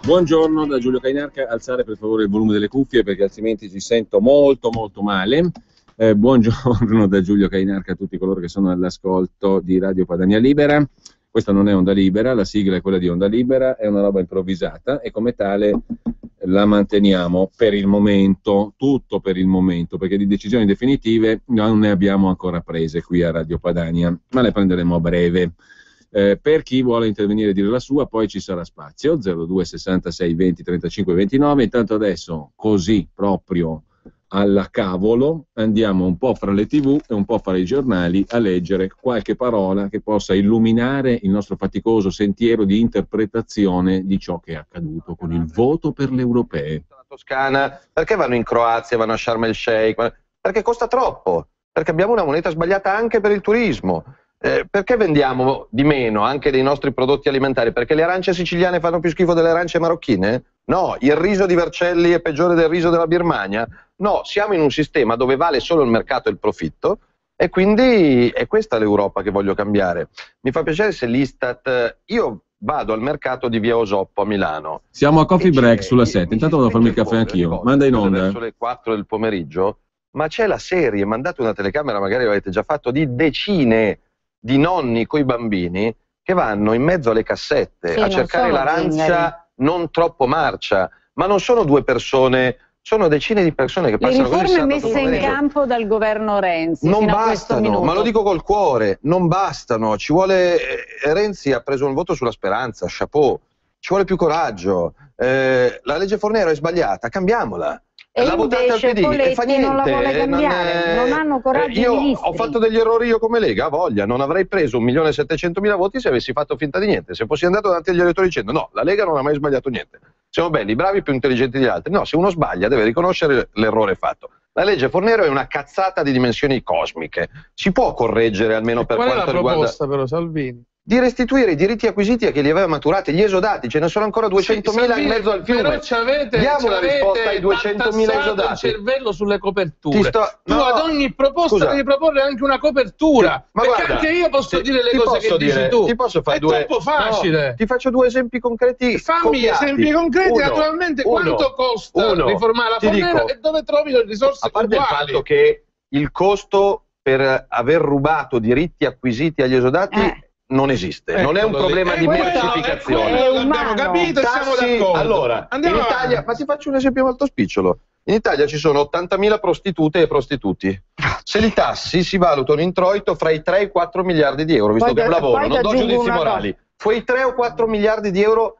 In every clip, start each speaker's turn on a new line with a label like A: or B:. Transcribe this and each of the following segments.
A: Buongiorno da Giulio Cainarca, alzare per favore il volume delle cuffie perché altrimenti ci sento molto male. Buongiorno da Giulio Cainarca a tutti coloro che sono all'ascolto di Radio Padania Libera. Questa non è Onda Libera, la sigla è quella di Onda Libera, è una roba improvvisata e come tale la manteniamo per il momento, tutto per il momento, perché di decisioni definitive non ne abbiamo ancora prese qui a Radio Padania, ma le prenderemo a breve. Per chi vuole intervenire e dire la sua, poi ci sarà spazio, 02 66 20 35 29. Intanto adesso, così proprio alla cavolo, andiamo un po' fra le TV e un po' fra i giornali a leggere qualche parola che possa illuminare il nostro faticoso sentiero di interpretazione di ciò che è accaduto con il voto per le europee.
B: La Toscana, perché vanno in Croazia, vanno a Sharm el Sheikh? Perché costa troppo, perché abbiamo una moneta sbagliata anche per il turismo. Perché vendiamo di meno anche dei nostri prodotti alimentari? Perché le arance siciliane fanno più schifo delle arance marocchine? No, il riso di Vercelli è peggiore del riso della Birmania? No, siamo in un sistema dove vale solo il mercato e il profitto e quindi è questa l'Europa che voglio cambiare. Mi fa piacere se l'Istat... Io vado al mercato di Via Osoppo a Milano.
A: Siamo a coffee break sulla 7, intanto vado a farmi il caffè anch'io. Manda in onda.
B: Verso le 4 del pomeriggio, ma c'è la serie, mandate una telecamera, magari l'avete già fatto, di decine di nonni coi bambini che vanno in mezzo alle cassette a cercare l'arancia non troppo marcia, ma non sono due persone, sono decine di persone che passano così.
C: Le riforme messe in campo dal governo Renzi
B: non bastano, ma lo dico col cuore, non bastano, ci vuole... Renzi ha preso un voto sulla speranza, chapeau, ci vuole più coraggio, la legge Fornero è sbagliata, cambiamola.
C: E
B: la votate al PD e fa niente,
C: non la vuole cambiare, non hanno coraggio
B: io
C: i ministri.
B: Ho fatto degli errori io come Lega, voglia, non avrei preso 1.700.000 voti se avessi fatto finta di niente, se fossi andato davanti agli elettori dicendo no, la Lega non ha mai sbagliato niente, siamo belli, bravi, più intelligenti degli altri. No, se uno sbaglia deve riconoscere l'errore fatto. La legge Fornero è una cazzata di dimensioni cosmiche, si può correggere almeno per quanto riguarda...
D: Qual è la proposta però, Salvini?
B: Di restituire i diritti acquisiti a chi li aveva maturati, gli esodati, ce ne sono ancora 200.000 in mezzo al fiume.
D: Diamo
B: la risposta ai 200.000 esodati.
D: Il cervello sulle coperture.
B: Tu
D: ad ogni proposta devi proporre anche una copertura.
B: Ma
D: perché
B: guarda,
D: anche io posso dire le cose che dici tu.
B: Ti posso fare
D: è troppo facile.
B: No, ti faccio due esempi concreti.
D: Fammi esempi concreti, naturalmente. Quanto costa riformare la Fornero e dove trovi le risorse
B: a parte
D: uguali?
B: Il fatto che il costo per aver rubato diritti acquisiti agli esodati non esiste, non è un problema di mercificazione.
D: L'abbiamo capito e siamo d'accordo.
B: Allora, in Italia, ma ti faccio un esempio molto spicciolo. In Italia ci sono 80.000 prostitute e prostituti. Se li tassi si valuta un introito fra i 3 e i 4 miliardi di euro, visto che è un lavoro, non do giudizi morali. Quei 3 o 4 miliardi di euro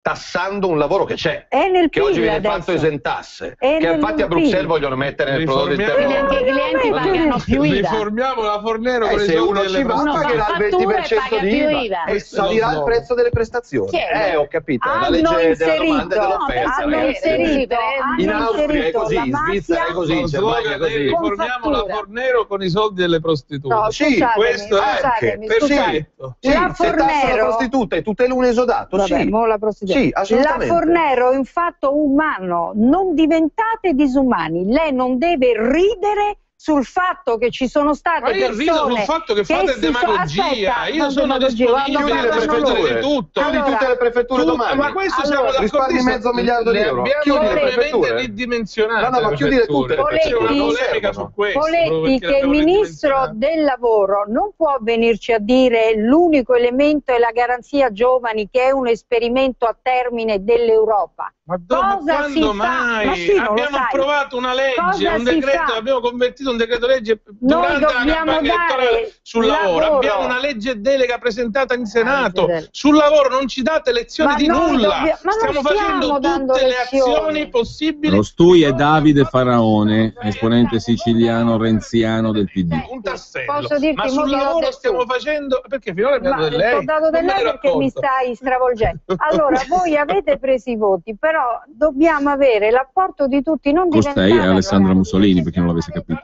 B: tassando un lavoro che c'è, che oggi viene fatto esentasse, che infatti a Bruxelles vogliono mettere nel prodotto interno.
C: Anche i clienti pagano più IVA.
D: Riformiamo la Fornero con i
B: se uno ci va pagherà il 20% di IVA e salirà il prezzo delle prestazioni. Ho capito, la legge della domanda e dell'offerta.
C: Hanno inserito
B: in Austria è così, in Svizzera è così, in Germania è così.
D: Riformiamo la Fornero con i soldi delle prostitute.
C: No,
B: sì,
D: questo è perfetto.
B: Se tassa la prostituta e tutela un esodato, sì.
C: La prostituta.
B: Sì, assolutamente.
C: La Fornero è un fatto umano, non diventate disumani. Lei non deve ridere sul fatto che ci sono state persone...
D: Ma io rido sul fatto che fate demagogia. Io sono disponibile per fare tutto.
B: Chiudi tutte le prefetture domani.
D: Ma questo siamo d'accordo.
B: Risparmi $500 miliardi.
D: Chiudi le prefetture. Ridimensionate.
B: No, ma chiudile tutte le
C: prefetture.
D: C'è una polemica su questo.
C: Poletti, che il ministro del lavoro non può venirci a dire l'unico elemento è la garanzia giovani, che è un esperimento a termine dell'Europa.
D: Ma quando mai? Abbiamo approvato una legge, un decreto, abbiamo convertito un decreto legge durante la campagna elettorale sul lavoro. Abbiamo una legge delega presentata in Senato sul lavoro, non ci date lezioni di nulla. Stiamo facendo tutte le azioni possibili.
A: Lo Stui è Davide Faraone, esponente siciliano renziano del PD.
D: Un tassello. Ma sul lavoro stiamo facendo, perché finora mi ha dato lei.
C: Ho dato del lei perché mi stai stravolgendo. Allora, voi avete preso i voti, però dobbiamo avere l'apporto di tutti, non
A: Costei è Alessandra Mussolini, perché non l'avesse capito.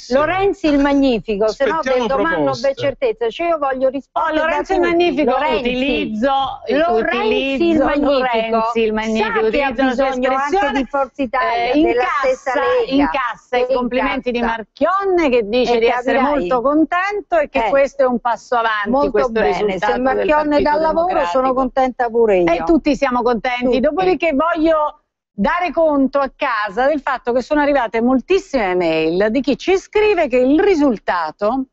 C: Lorenzi il Magnifico, se no del domani non c'è certezza. Cioè io voglio rispondere.
E: Lorenzi il Magnifico,
C: Lorenzi il Magnifico, che ha bisogno anche di Forza Italia, della stessa Lega.
E: Incassa i complimenti di Marchionne, che dice di essere molto contento e che questo è un passo avanti.
C: Molto bene, se Marchionne dà lavoro sono contenta pure io.
E: E tutti siamo contenti. Dopodiché voglio dare conto a casa del fatto che sono arrivate moltissime mail di chi ci scrive che il risultato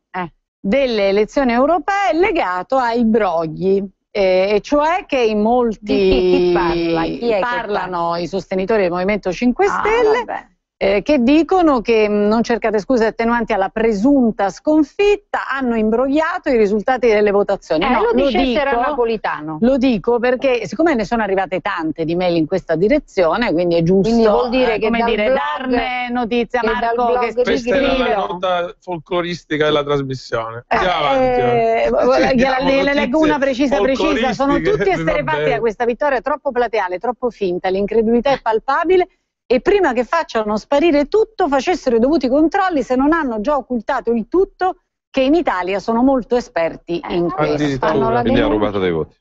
E: delle elezioni europee è legato ai brogli, e cioè che in molti
C: chi parla? Chi è
E: parlano i sostenitori del Movimento 5 Stelle, che dicono che non cercate scuse attenuanti alla presunta sconfitta, hanno imbrogliato i risultati delle votazioni.
C: No, lo dicesse Napolitano.
E: Lo dico perché siccome ne sono arrivate tante di mail in questa direzione, quindi è giusto
C: vuol dire che
E: darne notizia, Marco, che
D: questa è la nota folcloristica della trasmissione.
E: Le leggo una precisa, sono tutti esterrefatti da questa vittoria troppo plateale, troppo finta, l'incredulità è palpabile. E prima che facciano sparire tutto, facessero i dovuti controlli se non hanno già occultato il tutto, che in Italia sono molto esperti in questo.
B: Quindi ha rubato dei voti.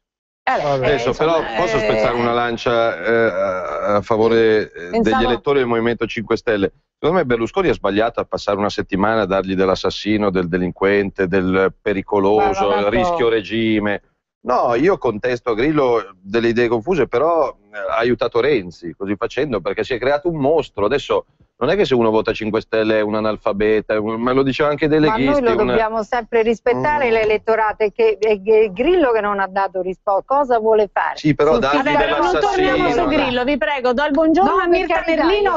B: Adesso però posso spezzare una lancia a favore degli elettori del Movimento 5 Stelle. Secondo me Berlusconi ha sbagliato a passare una settimana a dargli dell'assassino, del delinquente, del pericoloso, rischio regime. No, io contesto a Grillo delle idee confuse, però ha aiutato Renzi così facendo, perché si è creato un mostro. Adesso non è che se uno vota 5 Stelle è un analfabeta, ma lo diceva anche dei leghisti.
C: Ma noi lo dobbiamo sempre rispettare l'elettorato, e che è Grillo che non ha dato risposta. Cosa vuole fare?
B: Sì, però dargli dell'assassino.
E: Non torniamo su Grillo, vi prego, do il buongiorno a Mirta Merlino.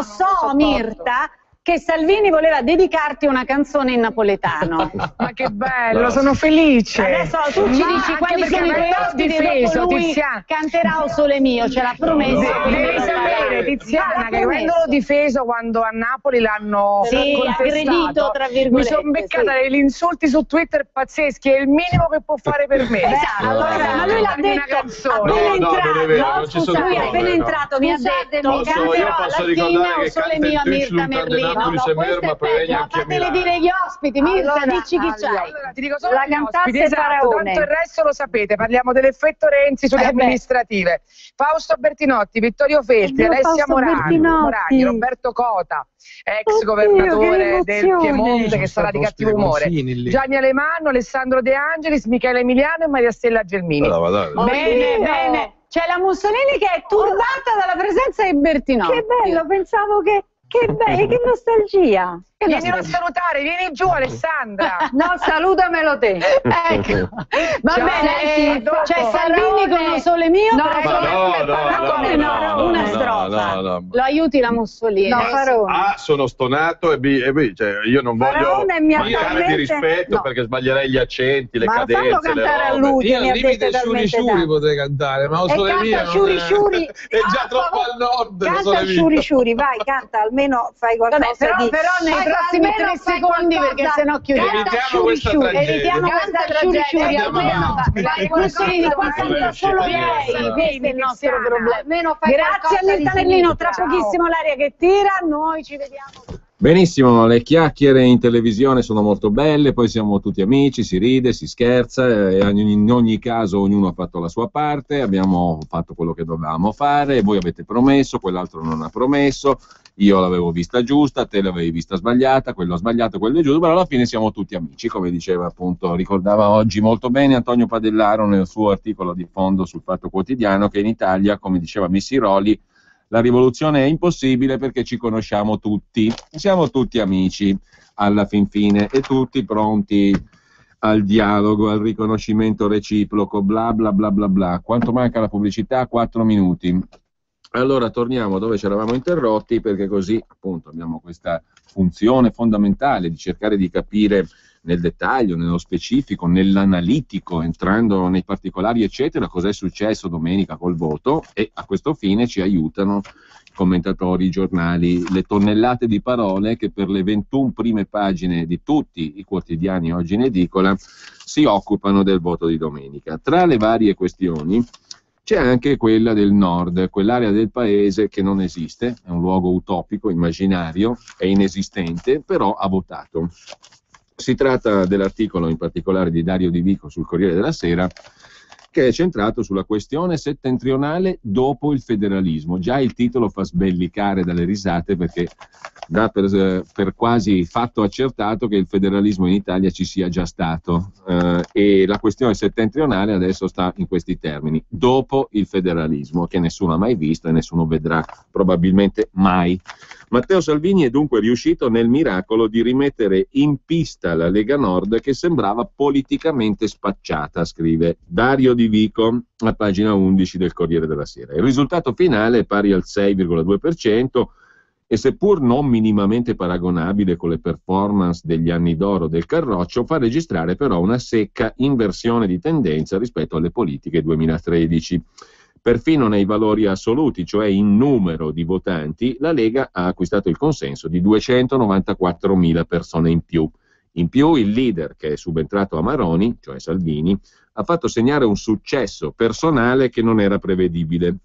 E: Mirta, che Salvini voleva dedicarti una canzone in napoletano.
F: Ma che bello, sono felice.
E: Adesso tu ci dici quali sono i tuoi ospiti e dopo lui canterà O Sole Mio, ce l'ha promesso.
F: Devi sapere, Tiziana, che avendolo difeso quando a Napoli l'hanno
E: aggredito, tra virgolette,
F: mi sono beccata degli insulti su Twitter pazzeschi, è il minimo che può fare per me.
E: Ma lui l'ha detto appena entrato, mi ha detto canterò la fine O Sole Mio a Mirta Merlino. Fatele dire gli ospiti, Mirta, dici chi c'hai.
F: Allora, ti dico solo la cantasse Faraone. Tanto il resto lo sapete, parliamo dell'effetto Renzi sulle amministrative. Fausto Bertinotti, Vittorio Feltri, Alessia Moragni, Roberto Cota, ex governatore del Piemonte che sarà di cattivo umore, Gianni Alemanno, Alessandro De Angelis, Michele Emiliano e Maria Stella Gelmini.
E: Bene. C'è la Mussolini che è turbata dalla presenza di Bertinotti.
C: Che bello, pensavo che nostalgia.
F: Vieni a salutare, vieni giù Alessandra.
C: No, salutamelo te.
E: Ecco. Va bene, c'è Salvini con O Sole Mio. No, una strofa. Lo aiuti la Mussolini.
C: No,
B: A, sono stonato e B, cioè io non voglio mancare di rispetto perché sbaglierei gli accenti, le cadenze.
C: Ma fallo cantare a lui,
D: io al limite Sciuri potrei cantare, ma O Sole Mio è già troppo al nord.
C: Canta Sciuri, vai, canta, almeno fai qualcosa di...
E: Però nei prossimi 3 secondi, perché sennò chiudiamo.
D: Evitiamo
E: questa tragedia. Solo lei, questo è il nostro problema. Grazie a Mirta Merlino, tra pochissimo l'aria che tira, noi ci vediamo.
A: Benissimo, le chiacchiere in televisione sono molto belle, poi siamo tutti amici, si ride, si scherza, e in ogni caso ognuno ha fatto la sua parte, abbiamo fatto quello che dovevamo fare, voi avete promesso, quell'altro non ha promesso, io l'avevo vista giusta, te l'avevi vista sbagliata, quello ha sbagliato, quello è giusto, però alla fine siamo tutti amici, come diceva appunto, ricordava oggi molto bene Antonio Padellaro nel suo articolo di fondo sul Fatto Quotidiano, che in Italia, come diceva Missiroli, la rivoluzione è impossibile perché ci conosciamo tutti, siamo tutti amici alla fin fine e tutti pronti al dialogo, al riconoscimento reciproco, bla bla bla bla bla. Quanto manca la pubblicità? 4 minuti. Allora torniamo dove ci eravamo interrotti, perché così appunto abbiamo questa funzione fondamentale di cercare di capire nel dettaglio, nello specifico, nell'analitico, entrando nei particolari eccetera, cos'è successo domenica col voto, e a questo fine ci aiutano i commentatori, i giornali, le tonnellate di parole che per le 21 prime pagine di tutti i quotidiani oggi in edicola si occupano del voto di domenica. Tra le varie questioni c'è anche quella del nord, quell'area del paese che non esiste, è un luogo utopico, immaginario, è inesistente, però ha votato. Si tratta dell'articolo in particolare di Dario Di Vico sul Corriere della Sera, che è centrato sulla questione settentrionale dopo il federalismo. Già il titolo fa sbellicare dalle risate, perché dà per quasi fatto accertato che il federalismo in Italia ci sia già stato, e la questione settentrionale adesso sta in questi termini: dopo il federalismo, che nessuno ha mai visto e nessuno vedrà probabilmente mai. Matteo Salvini è dunque riuscito nel miracolo di rimettere in pista la Lega Nord, che sembrava politicamente spacciata, scrive Dario Di Vico a pagina 11 del Corriere della Sera. Il risultato finale è pari al 6,2%, e seppur non minimamente paragonabile con le performance degli anni d'oro del Carroccio, fa registrare però una secca inversione di tendenza rispetto alle politiche 2013. Perfino nei valori assoluti, cioè in numero di votanti, la Lega ha acquistato il consenso di 294.000 persone in più. In più il leader, che è subentrato a Maroni, cioè Salvini, ha fatto segnare un successo personale che non era prevedibile.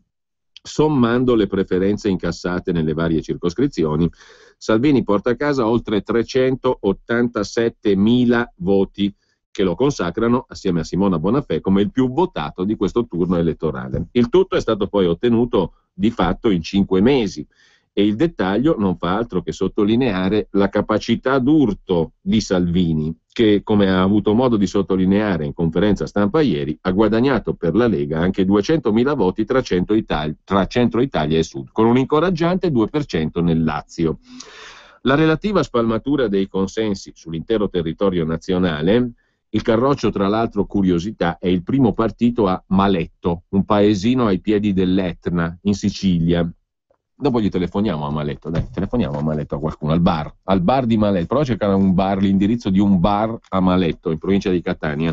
A: Sommando le preferenze incassate nelle varie circoscrizioni, Salvini porta a casa oltre 387.000 voti, che lo consacrano, assieme a Simona Bonafè, come il più votato di questo turno elettorale. Il tutto è stato poi ottenuto di fatto in 5 mesi, e il dettaglio non fa altro che sottolineare la capacità d'urto di Salvini, che, come ha avuto modo di sottolineare in conferenza stampa ieri, ha guadagnato per la Lega anche 200.000 voti tra centro Italia e Sud, con un incoraggiante 2% nel Lazio. La relativa spalmatura dei consensi sull'intero territorio nazionale. Il Carroccio, tra l'altro, curiosità, è il primo partito a Maletto, un paesino ai piedi dell'Etna, in Sicilia. Dopo gli telefoniamo a Maletto, telefoniamo a Maletto a qualcuno, al bar di Maletto. Prova a cercare un bar, l'indirizzo di un bar a Maletto, in provincia di Catania,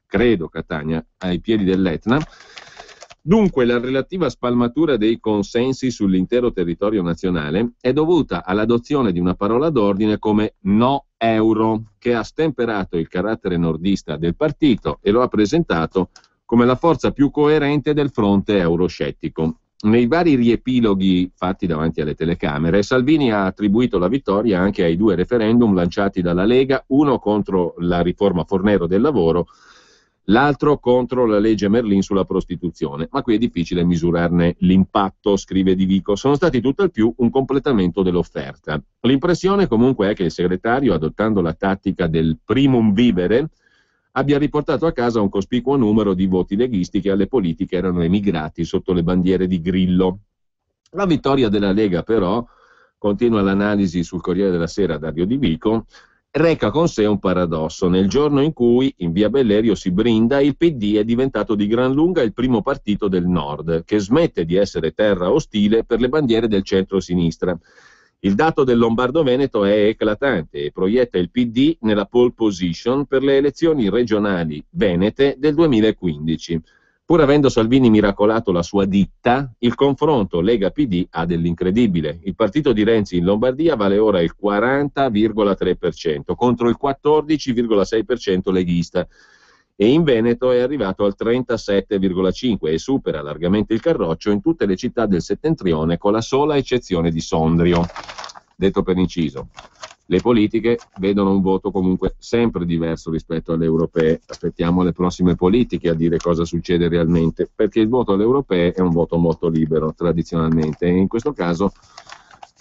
A: credo Catania, ai piedi dell'Etna. Dunque, la relativa spalmatura dei consensi sull'intero territorio nazionale è dovuta all'adozione di una parola d'ordine come no euro, che ha stemperato il carattere nordista del partito e lo ha presentato come la forza più coerente del fronte euroscettico. Nei vari riepiloghi fatti davanti alle telecamere, Salvini ha attribuito la vittoria anche ai 2 referendum lanciati dalla Lega, uno contro la riforma Fornero del lavoro, l'altro contro la legge Merlin sulla prostituzione, ma qui è difficile misurarne l'impatto, scrive Di Vico. Sono stati tutt'al più un completamento dell'offerta. L'impressione comunque è che il segretario, adottando la tattica del primum vivere, abbia riportato a casa un cospicuo numero di voti leghisti che alle politiche erano emigrati sotto le bandiere di Grillo. La vittoria della Lega, però, continua l'analisi sul Corriere della Sera Dario Di Vico, reca con sé un paradosso. Nel giorno in cui in via Bellerio si brinda, il PD è diventato di gran lunga il primo partito del Nord, che smette di essere terra ostile per le bandiere del centro-sinistra. Il dato del Lombardo-Veneto è eclatante e proietta il PD nella pole position per le elezioni regionali venete del 2015. Pur avendo Salvini miracolato la sua ditta, il confronto Lega-PD ha dell'incredibile. Il partito di Renzi in Lombardia vale ora il 40,3% contro il 14,6% leghista, e in Veneto è arrivato al 37,5% e supera largamente il Carroccio in tutte le città del settentrione, con la sola eccezione di Sondrio. Detto per inciso, le politiche vedono un voto comunque sempre diverso rispetto alle europee. Aspettiamo le prossime politiche a dire cosa succede realmente, perché il voto alle europee è un voto molto libero tradizionalmente, e in questo caso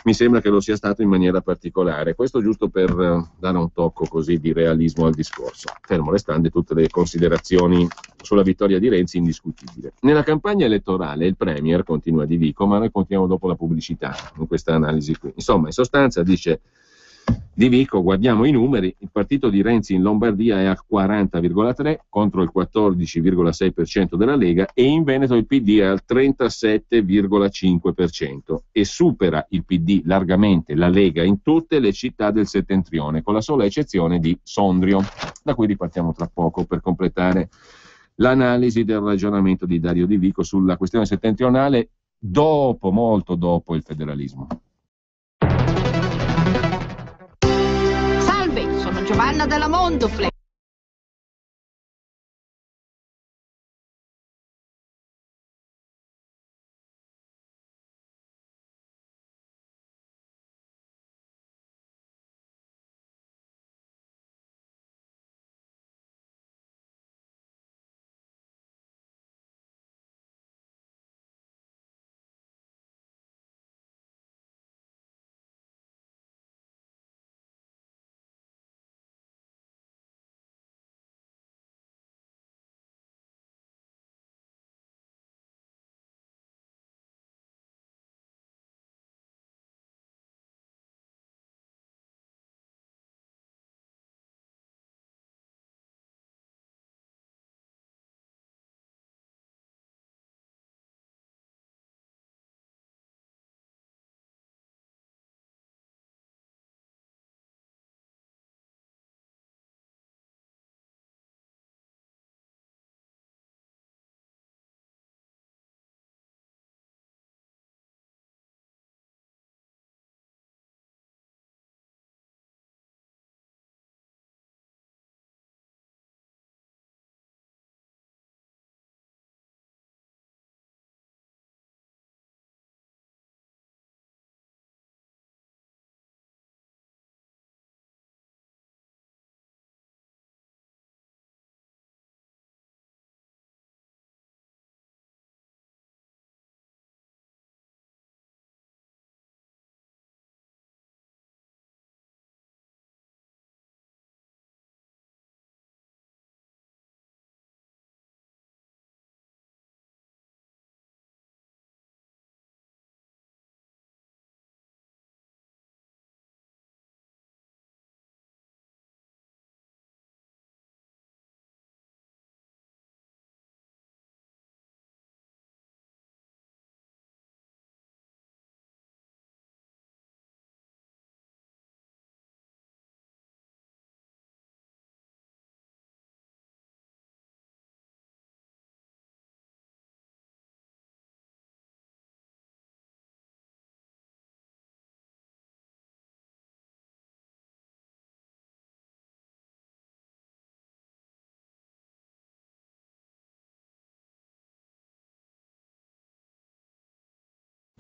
A: mi sembra che lo sia stato in maniera particolare. Questo giusto per dare un tocco così di realismo al discorso, fermo restando tutte le considerazioni sulla vittoria di Renzi indiscutibile. Nella campagna elettorale il Premier, continua Di Vico, ma noi continuiamo dopo la pubblicità in questa analisi qui. Insomma, in sostanza, dice Di Vico, guardiamo i numeri, il partito di Renzi in Lombardia è al 40,3% contro il 14,6% della Lega, e in Veneto il PD è al 37,5% e supera il PD largamente la Lega in tutte le città del settentrione, con la sola eccezione di Sondrio, da cui ripartiamo tra poco per completare l'analisi del ragionamento di Dario Di Vico sulla questione settentrionale dopo, molto dopo il federalismo.
G: Sono Giovanna Della Mondofle.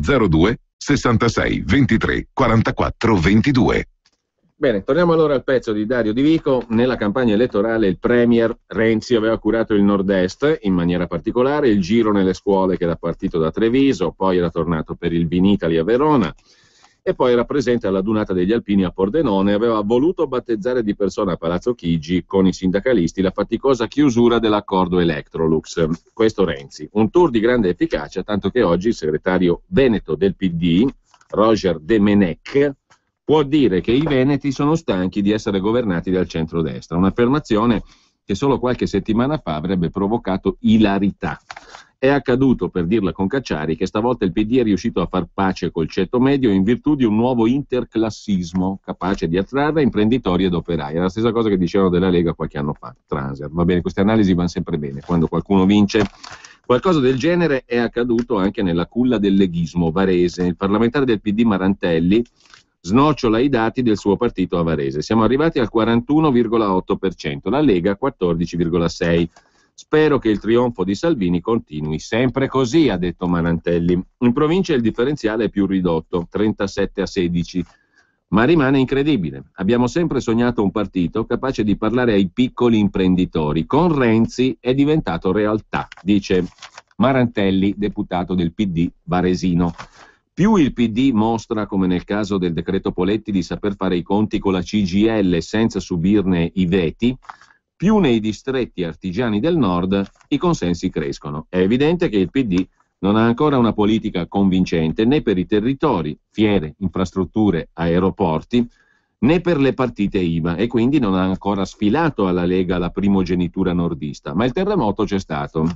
H: 02 66 23 44 22.
A: Bene, torniamo allora al pezzo di Dario Di Vico. Nella campagna elettorale il premier Renzi aveva curato il nord-est, in maniera particolare il giro nelle scuole che era partito da Treviso, poi era tornato per il Vinitaly a Verona e poi era presente alla Dunata degli Alpini a Pordenone e aveva voluto battezzare di persona a Palazzo Chigi con i sindacalisti la faticosa chiusura dell'accordo Electrolux. Questo Renzi. Un tour di grande efficacia, tanto che oggi il segretario veneto del PD, Roger Demenec, può dire che i veneti sono stanchi di essere governati dal centrodestra, un'affermazione che solo qualche settimana fa avrebbe provocato ilarità. È accaduto, per dirla con Cacciari, che stavolta il PD è riuscito a far pace col ceto medio in virtù di un nuovo interclassismo capace di attrarre imprenditori ed operai. È la stessa cosa che dicevano della Lega qualche anno fa, Transer. Va bene, queste analisi vanno sempre bene, quando qualcuno vince. Qualcosa del genere è accaduto anche nella culla del leghismo varese. Il parlamentare del PD Marantelli snocciola i dati del suo partito a Varese. Siamo arrivati al 41,8%, la Lega 14,6%. Spero che il trionfo di Salvini continui sempre così, ha detto Marantelli. In provincia il differenziale è più ridotto, 37-16, ma rimane incredibile. Abbiamo sempre sognato un partito capace di parlare ai piccoli imprenditori. Con Renzi è diventato realtà, dice Marantelli, deputato del PD varesino. Più il PD mostra, come nel caso del decreto Poletti, di saper fare i conti con la CGIL senza subirne i veti, più nei distretti artigiani del nord i consensi crescono. È evidente che il PD non ha ancora una politica convincente né per i territori, fiere, infrastrutture, aeroporti, né per le partite IVA e quindi non ha ancora sfilato alla Lega la primogenitura nordista. Ma il terremoto c'è stato,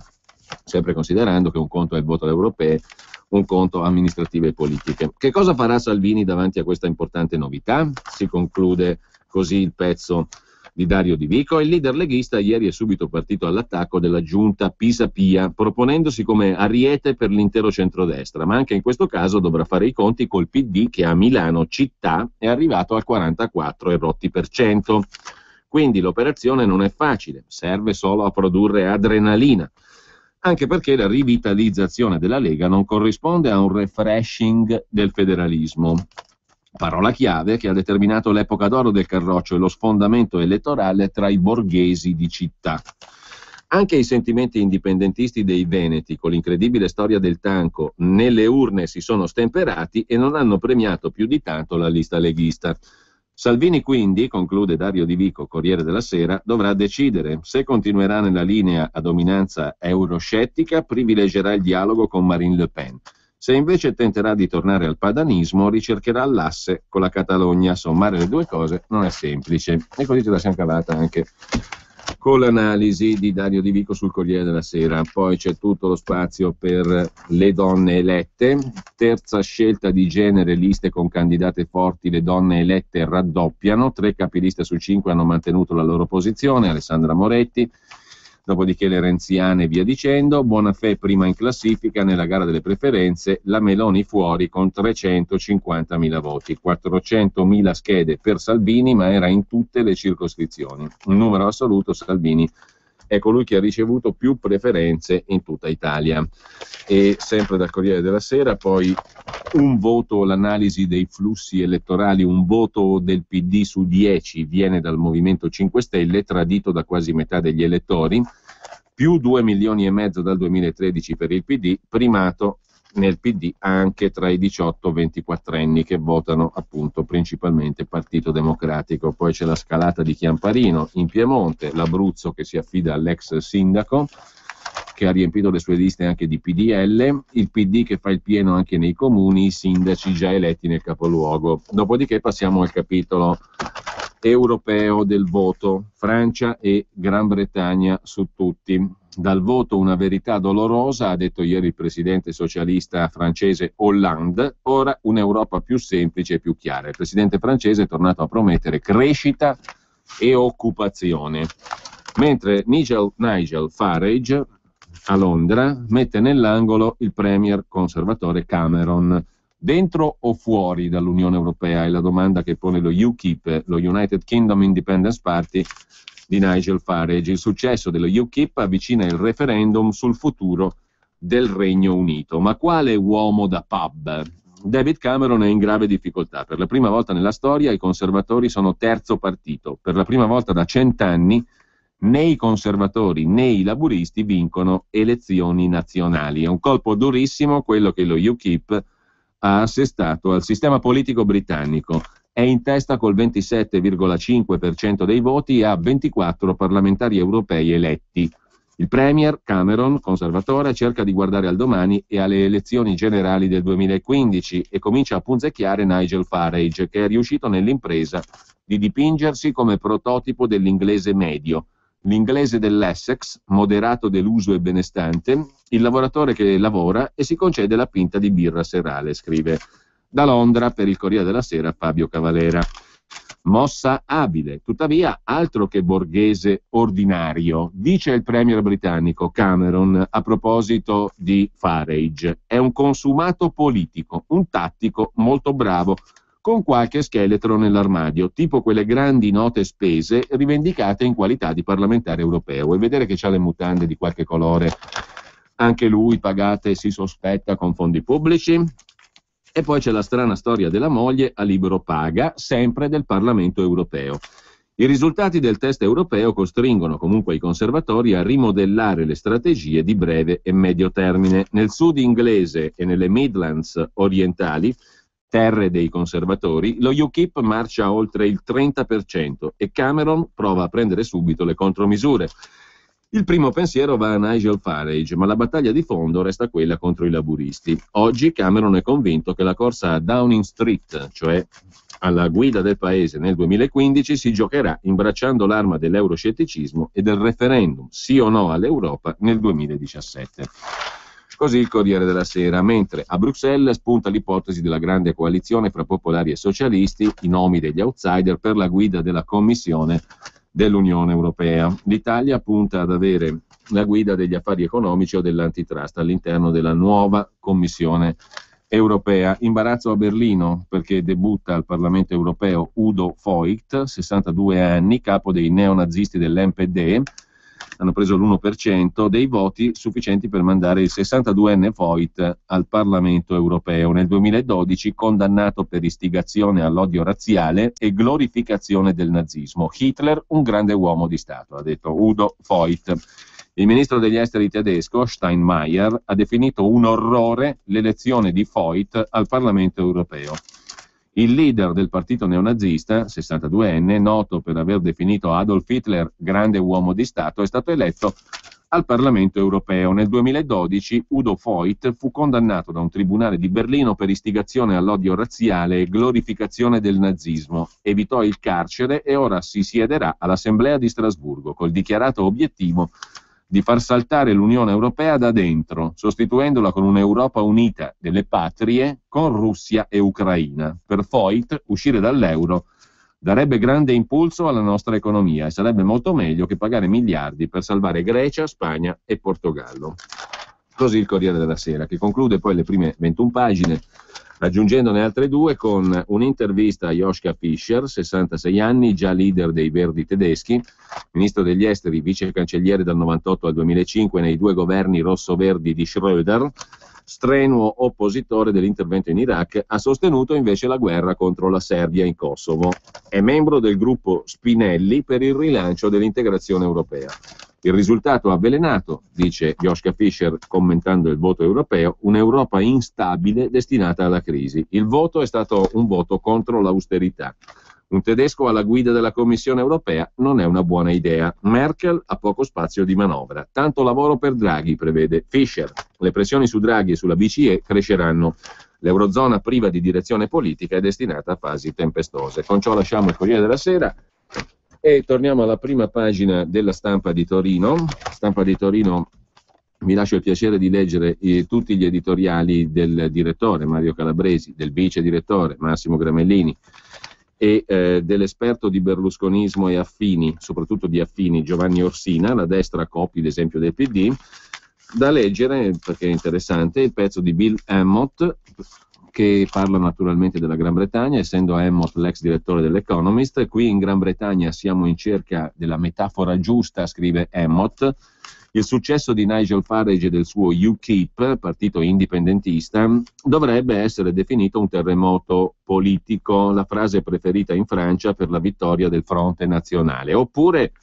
A: sempre considerando che un conto è il voto alle europee, un conto amministrative e politiche. Che cosa farà Salvini davanti a questa importante novità? Si conclude così il pezzo di Dario Di Vico. Il leader leghista ieri è subito partito all'attacco della giunta Pisapia, proponendosi come ariete per l'intero centrodestra, ma anche in questo caso dovrà fare i conti col PD che a Milano città è arrivato al 44%. Quindi l'operazione non è facile, serve solo a produrre adrenalina, anche perché la rivitalizzazione della Lega non corrisponde a un refreshing del federalismo. Parola chiave che ha determinato l'epoca d'oro del Carroccio e lo sfondamento elettorale tra i borghesi di città. Anche i sentimenti indipendentisti dei veneti, con l'incredibile storia del Tanco, nelle urne si sono stemperati e non hanno premiato più di tanto la lista leghista. Salvini quindi, conclude Dario Di Vico, Corriere della Sera, dovrà decidere se continuerà nella linea a dominanza euroscettica, privilegerà il dialogo con Marine Le Pen. Se invece tenterà di tornare al padanismo, ricercherà l'asse con la Catalogna. Sommare le due cose non è semplice. E così ce la siamo cavata anche con l'analisi di Dario Di Vico sul Corriere della Sera. Poi c'è tutto lo spazio per le donne elette. Terza scelta di genere, liste con candidate forti, le donne elette raddoppiano. 3 capiliste su 5 hanno mantenuto la loro posizione. Alessandra Moretti. Dopodiché le renziane e via dicendo. Bonafè prima in classifica nella gara delle preferenze, la Meloni fuori con 350.000 voti, 400.000 schede per Salvini, ma era in tutte le circoscrizioni. Un numero assoluto, Salvini è colui che ha ricevuto più preferenze in tutta Italia. E sempre dal Corriere della Sera, poi un voto, l'analisi dei flussi elettorali, un voto del PD su 10 viene dal Movimento 5 Stelle, tradito da quasi metà degli elettori, più 2,5 milioni dal 2013 per il PD, primato nel PD anche tra i 18-24 anni che votano appunto principalmente Partito Democratico. Poi c'è la scalata di Chiamparino in Piemonte, l'Abruzzo che si affida all'ex sindaco che ha riempito le sue liste anche di PDL, il PD che fa il pieno anche nei comuni, i sindaci già eletti nel capoluogo. Dopodiché passiamo al capitolo europeo del voto, Francia e Gran Bretagna su tutti. Dal voto una verità dolorosa, ha detto ieri il presidente socialista francese Hollande, ora un'Europa più semplice e più chiara. Il presidente francese è tornato a promettere crescita e occupazione, mentre Nigel Farage a Londra mette nell'angolo il premier conservatore Cameron. Dentro o fuori dall'Unione Europea è la domanda che pone lo UKIP, lo United Kingdom Independence Party di Nigel Farage. Il successo dello UKIP avvicina il referendum sul futuro del Regno Unito. Ma quale uomo da pub? David Cameron è in grave difficoltà. Per la prima volta nella storia i conservatori sono terzo partito. Per la prima volta da 100 anni né i conservatori né i laburisti vincono elezioni nazionali. È un colpo durissimo quello che lo UKIP ha assestato al sistema politico britannico. È in testa col 27,5% dei voti e ha 24 parlamentari europei eletti. Il premier Cameron, conservatore, cerca di guardare al domani e alle elezioni generali del 2015 e comincia a punzecchiare Nigel Farage, che è riuscito nell'impresa di dipingersi come prototipo dell'inglese medio, l'inglese dell'Essex, moderato, deluso e benestante, il lavoratore che lavora e si concede la pinta di birra serale, scrive da Londra per il Corriere della Sera Fabio Cavalera. Mossa abile, tuttavia altro che borghese ordinario, dice il premier britannico Cameron a proposito di Farage. È un consumato politico, un tattico molto bravo, con qualche scheletro nell'armadio, tipo quelle grandi note spese rivendicate in qualità di parlamentare europeo. E vedere che c'ha le mutande di qualche colore, anche lui pagate, si sospetta, con fondi pubblici. E poi c'è la strana storia della moglie a libro paga, sempre del Parlamento europeo. I risultati del test europeo costringono comunque i conservatori a rimodellare le strategie di breve e medio termine. Nel sud inglese e nelle Midlands orientali, terre dei conservatori, lo UKIP marcia oltre il 30% e Cameron prova a prendere subito le contromisure. Il primo pensiero va a Nigel Farage, ma la battaglia di fondo resta quella contro i laburisti. Oggi Cameron è convinto che la corsa a Downing Street, cioè alla guida del paese nel 2015, si giocherà imbracciando l'arma dell'euroscetticismo e del referendum sì o no all'Europa nel 2017. Così il Corriere della Sera, mentre a Bruxelles spunta l'ipotesi della grande coalizione fra popolari e socialisti, i nomi degli outsider per la guida della Commissione dell'Unione Europea. L'Italia punta ad avere la guida degli affari economici o dell'antitrust all'interno della nuova Commissione Europea. Imbarazzo a Berlino perché debutta al Parlamento Europeo Udo Voigt, 62 anni, capo dei neonazisti dell'NPD. Hanno preso l'1% dei voti sufficienti per mandare il 62enne Voigt al Parlamento europeo. Nel 2012 condannato per istigazione all'odio razziale e glorificazione del nazismo. Hitler, un grande uomo di Stato, ha detto Udo Voigt. Il ministro degli esteri tedesco, Steinmeier, ha definito un orrore l'elezione di Voigt al Parlamento europeo. Il leader del partito neonazista, 62enne, noto per aver definito Adolf Hitler grande uomo di Stato, è stato eletto al Parlamento europeo. Nel 2012 Udo Voigt fu condannato da un tribunale di Berlino per istigazione all'odio razziale e glorificazione del nazismo. Evitò il carcere e ora si siederà all'Assemblea di Strasburgo col dichiarato obiettivo di far saltare l'Unione Europea da dentro, sostituendola con un'Europa unita delle patrie con Russia e Ucraina. Per Voigt uscire dall'euro darebbe grande impulso alla nostra economia e sarebbe molto meglio che pagare miliardi per salvare Grecia, Spagna e Portogallo. Così il Corriere della Sera, che conclude poi le prime 21 pagine aggiungendone altre due con un'intervista a Joschka Fischer, 66 anni, già leader dei Verdi tedeschi, ministro degli esteri, vice cancelliere dal 98 al 2005 nei due governi rosso-verdi di Schröder, strenuo oppositore dell'intervento in Iraq, ha sostenuto invece la guerra contro la Serbia in Kosovo. È membro del gruppo Spinelli per il rilancio dell'integrazione europea. Il risultato avvelenato, dice Joschka Fischer commentando il voto europeo, un'Europa instabile destinata alla crisi. Il voto è stato un voto contro l'austerità. Un tedesco alla guida della Commissione europea non è una buona idea. Merkel ha poco spazio di manovra. Tanto lavoro per Draghi, prevede Fischer. Le pressioni su Draghi e sulla BCE cresceranno. L'Eurozona priva di direzione politica è destinata a fasi tempestose. Con ciò lasciamo il Corriere della Sera e torniamo alla prima pagina della Stampa di Torino. Stampa di Torino, mi lascio il piacere di leggere tutti gli editoriali del direttore Mario Calabresi, del vice direttore Massimo Gramellini e dell'esperto di berlusconismo e affini, soprattutto di affini, Giovanni Orsina. La destra copi l'esempio del PD. Da leggere, perché è interessante, il pezzo di Bill Emmott, che parla naturalmente della Gran Bretagna, essendo Emmott l'ex direttore dell'Economist. Qui in Gran Bretagna siamo in cerca della metafora giusta, scrive Emmott. Il successo di Nigel Farage e del suo UKIP, partito indipendentista, dovrebbe essere definito un terremoto politico, la frase preferita in Francia per la vittoria del Fronte Nazionale, oppure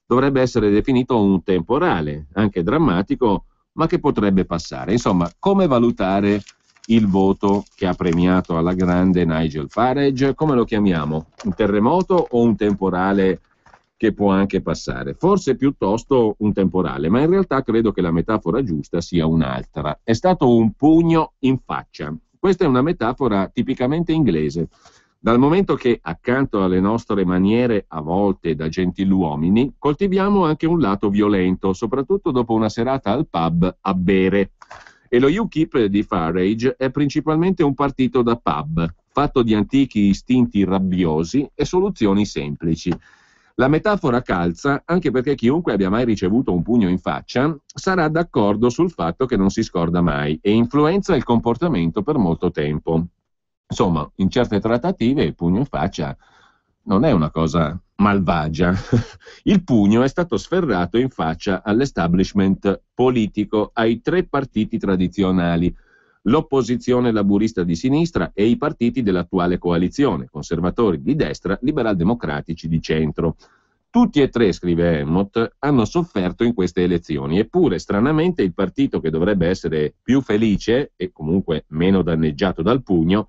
A: dovrebbe essere definito un temporale, anche drammatico, ma che potrebbe passare. Insomma, come valutare il voto che ha premiato alla grande Nigel Farage? Come lo chiamiamo? Un terremoto o un temporale che può anche passare? Forse piuttosto un temporale, ma in realtà credo che la metafora giusta sia un'altra. È stato un pugno in faccia. Questa è una metafora tipicamente inglese, dal momento che accanto alle nostre maniere a volte da gentiluomini coltiviamo anche un lato violento, soprattutto dopo una serata al pub a bere. E lo UKIP di Farage è principalmente un partito da pub, fatto di antichi istinti rabbiosi e soluzioni semplici. La metafora calza anche perché chiunque abbia mai ricevuto un pugno in faccia sarà d'accordo sul fatto che non si scorda mai e influenza il comportamento per molto tempo. Insomma, in certe trattative il pugno in faccia non è una cosa malvagia. Il pugno è stato sferrato in faccia all'establishment politico, ai 3 partiti tradizionali, l'opposizione laburista di sinistra e i partiti dell'attuale coalizione, conservatori di destra, liberal-democratici di centro. Tutti e 3, scrive Emmott, hanno sofferto in queste elezioni, eppure stranamente il partito che dovrebbe essere più felice e comunque meno danneggiato dal pugno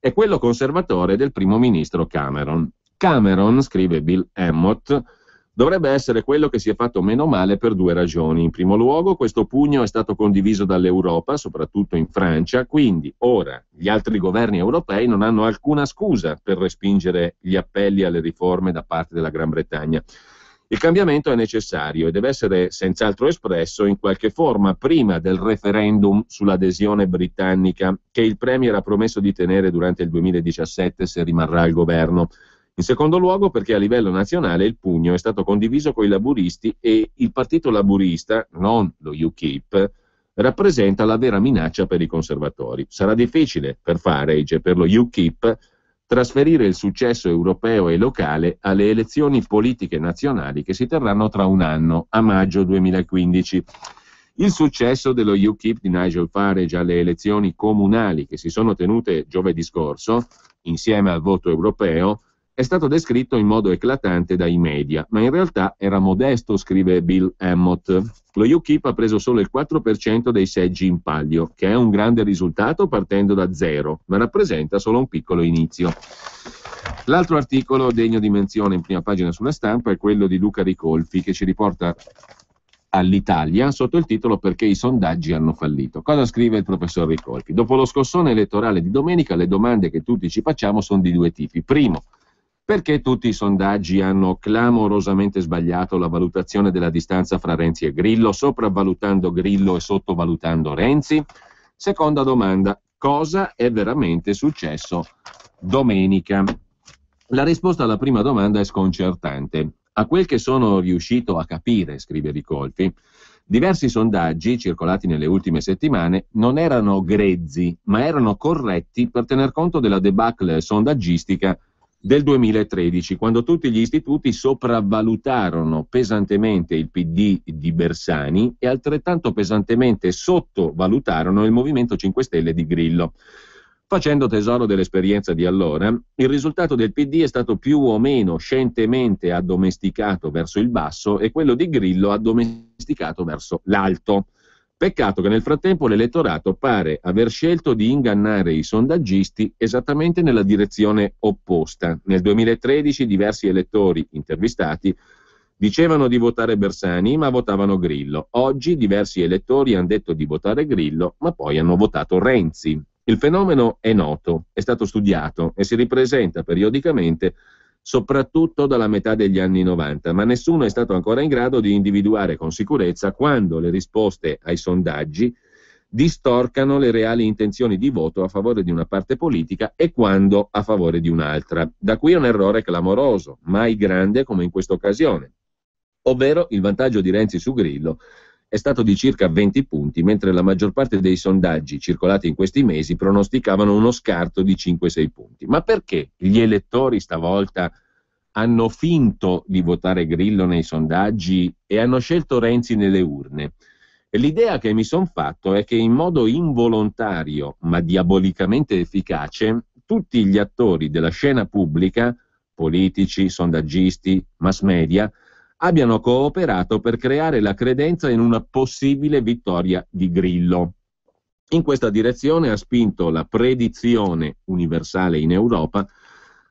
A: è quello conservatore del primo ministro Cameron. Cameron, scrive Bill Emmott, dovrebbe essere quello che si è fatto meno male per 2 ragioni. In primo luogo, questo pugno è stato condiviso dall'Europa, soprattutto in Francia, quindi ora gli altri governi europei non hanno alcuna scusa per respingere gli appelli alle riforme da parte della Gran Bretagna. Il cambiamento è necessario e deve essere senz'altro espresso in qualche forma prima del referendum sull'adesione britannica che il Premier ha promesso di tenere durante il 2017 se rimarrà al governo. In secondo luogo perché a livello nazionale il pugno è stato condiviso con i laburisti e il partito laburista, non lo UKIP, rappresenta la vera minaccia per i conservatori. Sarà difficile per Farage e per lo UKIP trasferire il successo europeo e locale alle elezioni politiche nazionali che si terranno tra un anno, a maggio 2015. Il successo dello UKIP di Nigel Farage alle elezioni comunali che si sono tenute giovedì scorso, insieme al voto europeo, è stato descritto in modo eclatante dai media, ma in realtà era modesto, scrive Bill Emmott. Lo UKIP ha preso solo il 4% dei seggi in palio, che è un grande risultato partendo da 0, ma rappresenta solo un piccolo inizio. L'altro articolo degno di menzione in prima pagina sulla Stampa è quello di Luca Ricolfi, che ci riporta all'Italia sotto il titolo "Perché i sondaggi hanno fallito". Cosa scrive il professor Ricolfi? Dopo lo scossone elettorale di domenica, le domande che tutti ci facciamo sono di 2 tipi. Primo, perché tutti i sondaggi hanno clamorosamente sbagliato la valutazione della distanza fra Renzi e Grillo, sopravvalutando Grillo e sottovalutando Renzi? Seconda domanda, cosa è veramente successo domenica? La risposta alla prima domanda è sconcertante. A quel che sono riuscito a capire, scrive Ricolfi, diversi sondaggi circolati nelle ultime settimane non erano grezzi, ma erano corretti per tener conto della debacle sondaggistica del 2013, quando tutti gli istituti sopravvalutarono pesantemente il PD di Bersani e altrettanto pesantemente sottovalutarono il Movimento 5 Stelle di Grillo. Facendo tesoro dell'esperienza di allora, il risultato del PD è stato più o meno scientemente addomesticato verso il basso e quello di Grillo addomesticato verso l'alto. Peccato che nel frattempo l'elettorato pare aver scelto di ingannare i sondaggisti esattamente nella direzione opposta. Nel 2013 diversi elettori intervistati dicevano di votare Bersani, ma votavano Grillo. Oggi diversi elettori hanno detto di votare Grillo, ma poi hanno votato Renzi. Il fenomeno è noto, è stato studiato e si ripresenta periodicamente soprattutto dalla metà degli anni 90, ma nessuno è stato ancora in grado di individuare con sicurezza quando le risposte ai sondaggi distorcano le reali intenzioni di voto a favore di una parte politica e quando a favore di un'altra. Da qui un errore clamoroso, mai grande come in questa occasione, ovvero il vantaggio di Renzi su Grillo è stato di circa 20 punti, mentre la maggior parte dei sondaggi circolati in questi mesi pronosticavano uno scarto di 5-6 punti. Ma perché gli elettori stavolta hanno finto di votare Grillo nei sondaggi e hanno scelto Renzi nelle urne. E l'idea che mi son fatto è che in modo involontario ma diabolicamente efficace tutti gli attori della scena pubblica, politici, sondaggisti, mass media, abbiano cooperato per creare la credenza in una possibile vittoria di Grillo. In questa direzione ha spinto la predizione universale in Europa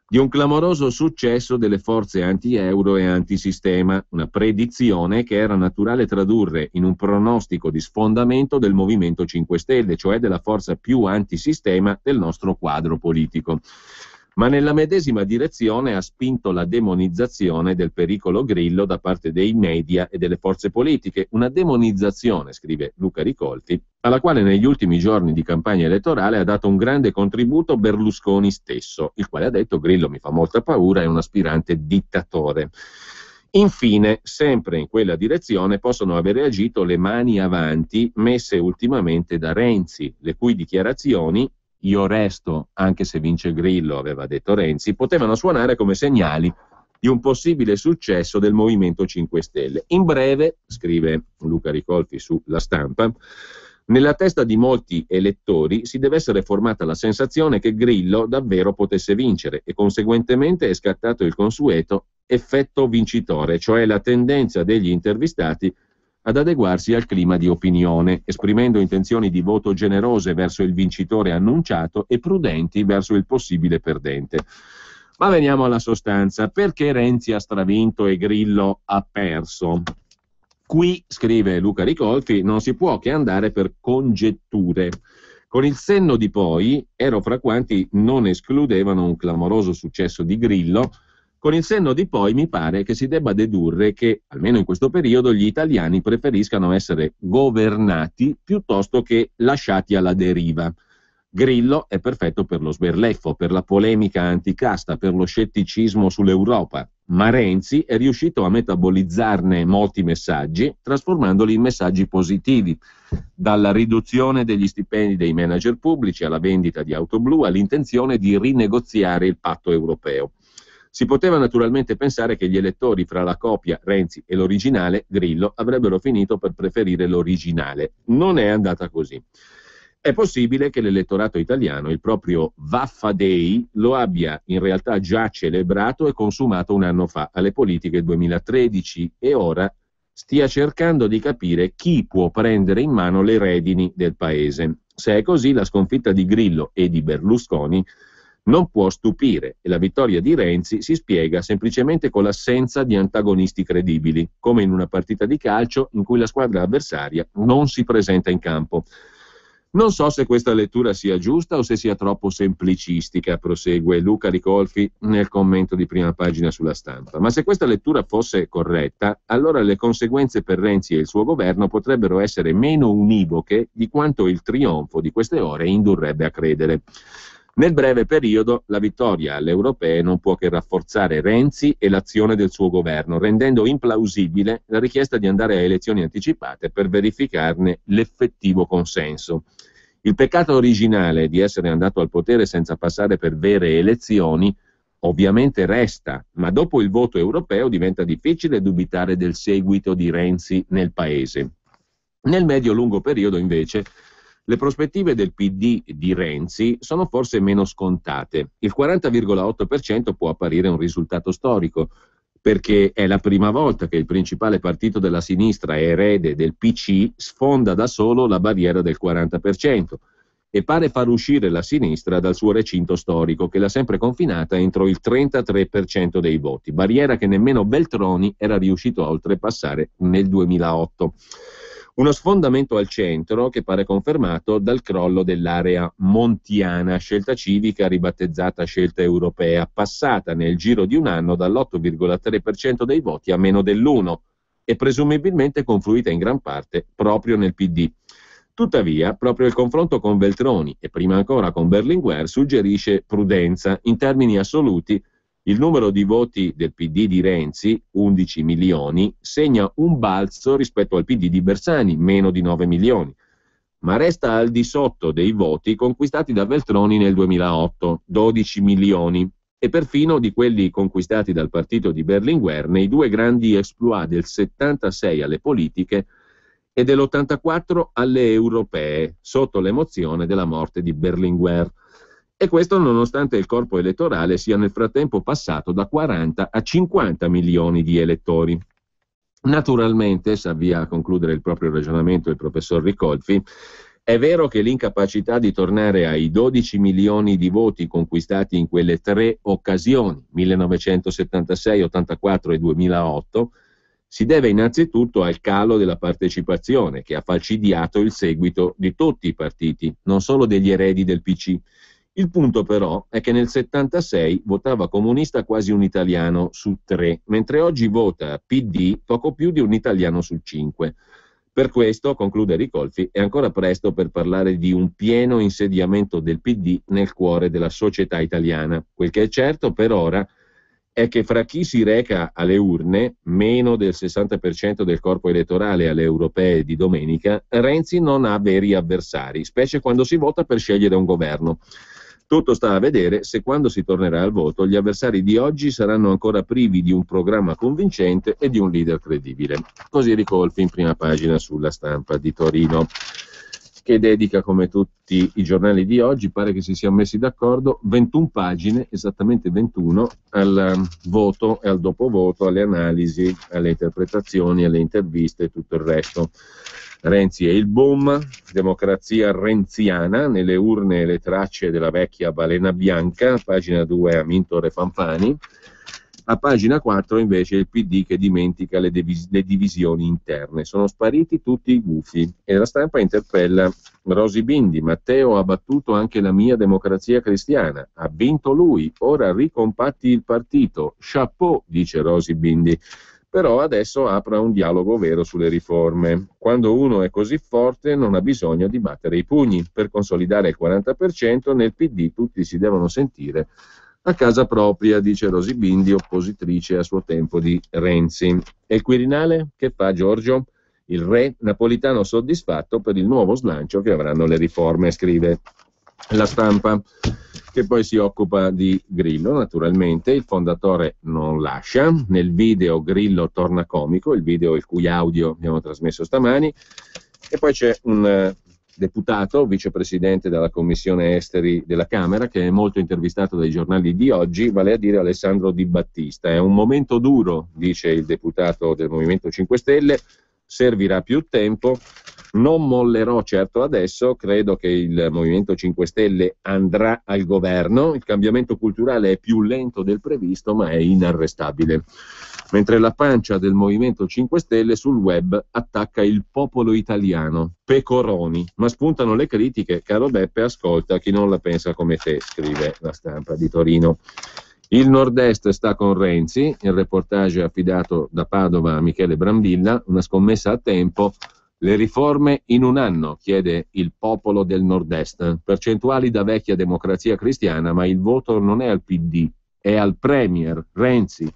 A: di un clamoroso successo delle forze anti-euro e antisistema, una predizione che era naturale tradurre in un pronostico di sfondamento del Movimento 5 Stelle, cioè della forza più antisistema del nostro quadro politico. Ma nella medesima direzione ha spinto la demonizzazione del pericolo Grillo da parte dei media e delle forze politiche, una demonizzazione, scrive Luca Ricolfi, alla quale negli ultimi giorni di campagna elettorale ha dato un grande contributo Berlusconi stesso, il quale ha detto: Grillo mi fa molta paura, è un aspirante dittatore. Infine, sempre in quella direzione possono avere agito le mani avanti messe ultimamente da Renzi, le cui dichiarazioni "io resto anche se vince Grillo", aveva detto Renzi, potevano suonare come segnali di un possibile successo del Movimento 5 Stelle. In breve, scrive Luca Ricolfi su La Stampa, nella testa di molti elettori si deve essere formata la sensazione che Grillo davvero potesse vincere e conseguentemente è scattato il consueto effetto vincitore, cioè la tendenza degli intervistati ad adeguarsi al clima di opinione, esprimendo intenzioni di voto generose verso il vincitore annunciato e prudenti verso il possibile perdente. Ma veniamo alla sostanza. Perché Renzi ha stravinto e Grillo ha perso? Qui, scrive Luca Ricolfi, non si può che andare per congetture. Con il senno di poi, ero fra quanti non escludevano un clamoroso successo di Grillo. Con il senno di poi mi pare che si debba dedurre che, almeno in questo periodo, gli italiani preferiscano essere governati piuttosto che lasciati alla deriva. Grillo è perfetto per lo sberleffo, per la polemica anticasta, per lo scetticismo sull'Europa, ma Renzi è riuscito a metabolizzarne molti messaggi, trasformandoli in messaggi positivi, dalla riduzione degli stipendi dei manager pubblici alla vendita di auto blu all'intenzione di rinegoziare il patto europeo. Si poteva naturalmente pensare che gli elettori fra la coppia Renzi e l'originale Grillo avrebbero finito per preferire l'originale. Non è andata così. È possibile che l'elettorato italiano, il proprio Vaffa Day, lo abbia in realtà già celebrato e consumato un anno fa alle politiche 2013 e ora stia cercando di capire chi può prendere in mano le redini del paese. Se è così, la sconfitta di Grillo e di Berlusconi non può stupire e la vittoria di Renzi si spiega semplicemente con l'assenza di antagonisti credibili, come in una partita di calcio in cui la squadra avversaria non si presenta in campo. Non so se questa lettura sia giusta o se sia troppo semplicistica, prosegue Luca Ricolfi nel commento di prima pagina sulla Stampa, ma se questa lettura fosse corretta, allora le conseguenze per Renzi e il suo governo potrebbero essere meno univoche di quanto il trionfo di queste ore indurrebbe a credere. Nel breve periodo la vittoria alle europee non può che rafforzare Renzi e l'azione del suo governo, rendendo implausibile la richiesta di andare a elezioni anticipate per verificarne l'effettivo consenso. Il peccato originale di essere andato al potere senza passare per vere elezioni ovviamente resta, ma dopo il voto europeo diventa difficile dubitare del seguito di Renzi nel paese. Nel medio-lungo periodo, invece, le prospettive del PD di Renzi sono forse meno scontate. Il 40,8% può apparire un risultato storico, perché è la prima volta che il principale partito della sinistra erede del PC sfonda da solo la barriera del 40% e pare far uscire la sinistra dal suo recinto storico, che l'ha sempre confinata entro il 33% dei voti, barriera che nemmeno Veltroni era riuscito a oltrepassare nel 2008. Uno sfondamento al centro che pare confermato dal crollo dell'area montiana, scelta civica ribattezzata scelta europea, passata nel giro di un anno dall'8,3% dei voti a meno dell'1% e presumibilmente confluita in gran parte proprio nel PD. Tuttavia, proprio il confronto con Veltroni e prima ancora con Berlinguer suggerisce prudenza. In termini assoluti, il numero di voti del PD di Renzi, 11 milioni, segna un balzo rispetto al PD di Bersani, meno di 9 milioni, ma resta al di sotto dei voti conquistati da Veltroni nel 2008, 12 milioni, e perfino di quelli conquistati dal partito di Berlinguer nei due grandi exploit del 76 alle politiche e dell'84 alle europee, sotto l'emozione della morte di Berlinguer. E questo nonostante il corpo elettorale sia nel frattempo passato da 40 a 50 milioni di elettori. Naturalmente, s'avvia a concludere il proprio ragionamento il professor Ricolfi, è vero che l'incapacità di tornare ai 12 milioni di voti conquistati in quelle tre occasioni, 1976, 84 e 2008, si deve innanzitutto al calo della partecipazione che ha falcidiato il seguito di tutti i partiti, non solo degli eredi del PC. Il punto però è che nel 76 votava comunista quasi un italiano su 3, mentre oggi vota PD poco più di un italiano su 5. Per questo, conclude Ricolfi, è ancora presto per parlare di un pieno insediamento del PD nel cuore della società italiana. Quel che è certo per ora è che fra chi si reca alle urne, meno del 60% del corpo elettorale alle europee di domenica, Renzi non ha veri avversari, specie quando si vota per scegliere un governo. Tutto sta a vedere se quando si tornerà al voto gli avversari di oggi saranno ancora privi di un programma convincente e di un leader credibile. Così Ricolfi in prima pagina sulla Stampa di Torino, che dedica, come tutti i giornali di oggi, pare che si siano messi d'accordo, 21 pagine, esattamente 21, al voto e al dopovoto, alle analisi, alle interpretazioni, alle interviste e tutto il resto. Renzi e il boom, democrazia renziana, nelle urne le tracce della vecchia balena bianca, pagina 2 Amintore Fanfani, a pagina 4 invece il PD che dimentica le divisioni interne, sono spariti tutti i gufi e la Stampa interpella Rosy Bindi, Matteo ha battuto anche la mia democrazia cristiana, ha vinto lui, ora ricompatti il partito, chapeau, dice Rosy Bindi. Però adesso apra un dialogo vero sulle riforme. Quando uno è così forte non ha bisogno di battere i pugni. Per consolidare il 40% nel PD tutti si devono sentire a casa propria, dice Rosy Bindi, oppositrice a suo tempo di Renzi. E il Quirinale? Che fa Giorgio? Il re napolitano soddisfatto per il nuovo slancio che avranno le riforme, scrive la Stampa, che poi si occupa di Grillo, naturalmente. Il fondatore non lascia, nel video Grillo torna comico, il video il cui audio abbiamo trasmesso stamani, e poi c'è un deputato, vicepresidente della Commissione Esteri della Camera, che è molto intervistato dai giornali di oggi, vale a dire Alessandro Di Battista. È un momento duro, dice il deputato del Movimento 5 Stelle, servirà più tempo. Non mollerò certo adesso, credo che il Movimento 5 Stelle andrà al governo, il cambiamento culturale è più lento del previsto ma è inarrestabile. Mentre la pancia del Movimento 5 Stelle sul web attacca il popolo italiano, pecoroni, ma spuntano le critiche, caro Beppe ascolta chi non la pensa come te, scrive la Stampa di Torino. Il Nord-Est sta con Renzi, il reportage affidato da Padova a Michele Brambilla, una scommessa a tempo. Le riforme in un anno, chiede il popolo del Nord-Est. Percentuali da vecchia democrazia cristiana, ma il voto non è al PD, è al Premier Renzi.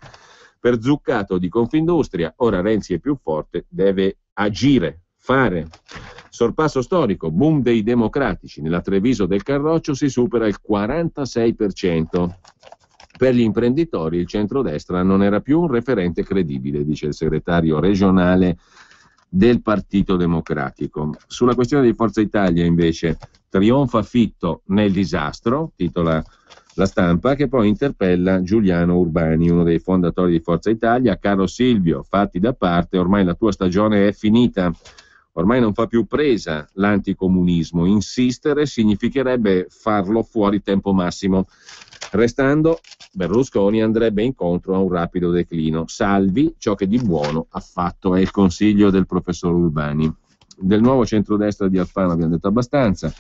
A: Per Zuccato di Confindustria, ora Renzi è più forte, deve agire, fare. Sorpasso storico, boom dei democratici. Nella Treviso del Carroccio si supera il 46%. Per gli imprenditori il centrodestra non era più un referente credibile, dice il segretario regionale del Partito Democratico. Sulla questione di Forza Italia invece trionfa Fitto nel disastro, titola la Stampa, che poi interpella Giuliano Urbani, uno dei fondatori di Forza Italia. Caro Silvio, fatti da parte, ormai la tua stagione è finita, ormai non fa più presa l'anticomunismo, insistere significherebbe farlo fuori tempo massimo. Restando, Berlusconi andrebbe incontro a un rapido declino. Salvi ciò che di buono ha fatto, è il consiglio del professor Urbani. Del nuovo centrodestra di Alfano abbiamo detto abbastanza,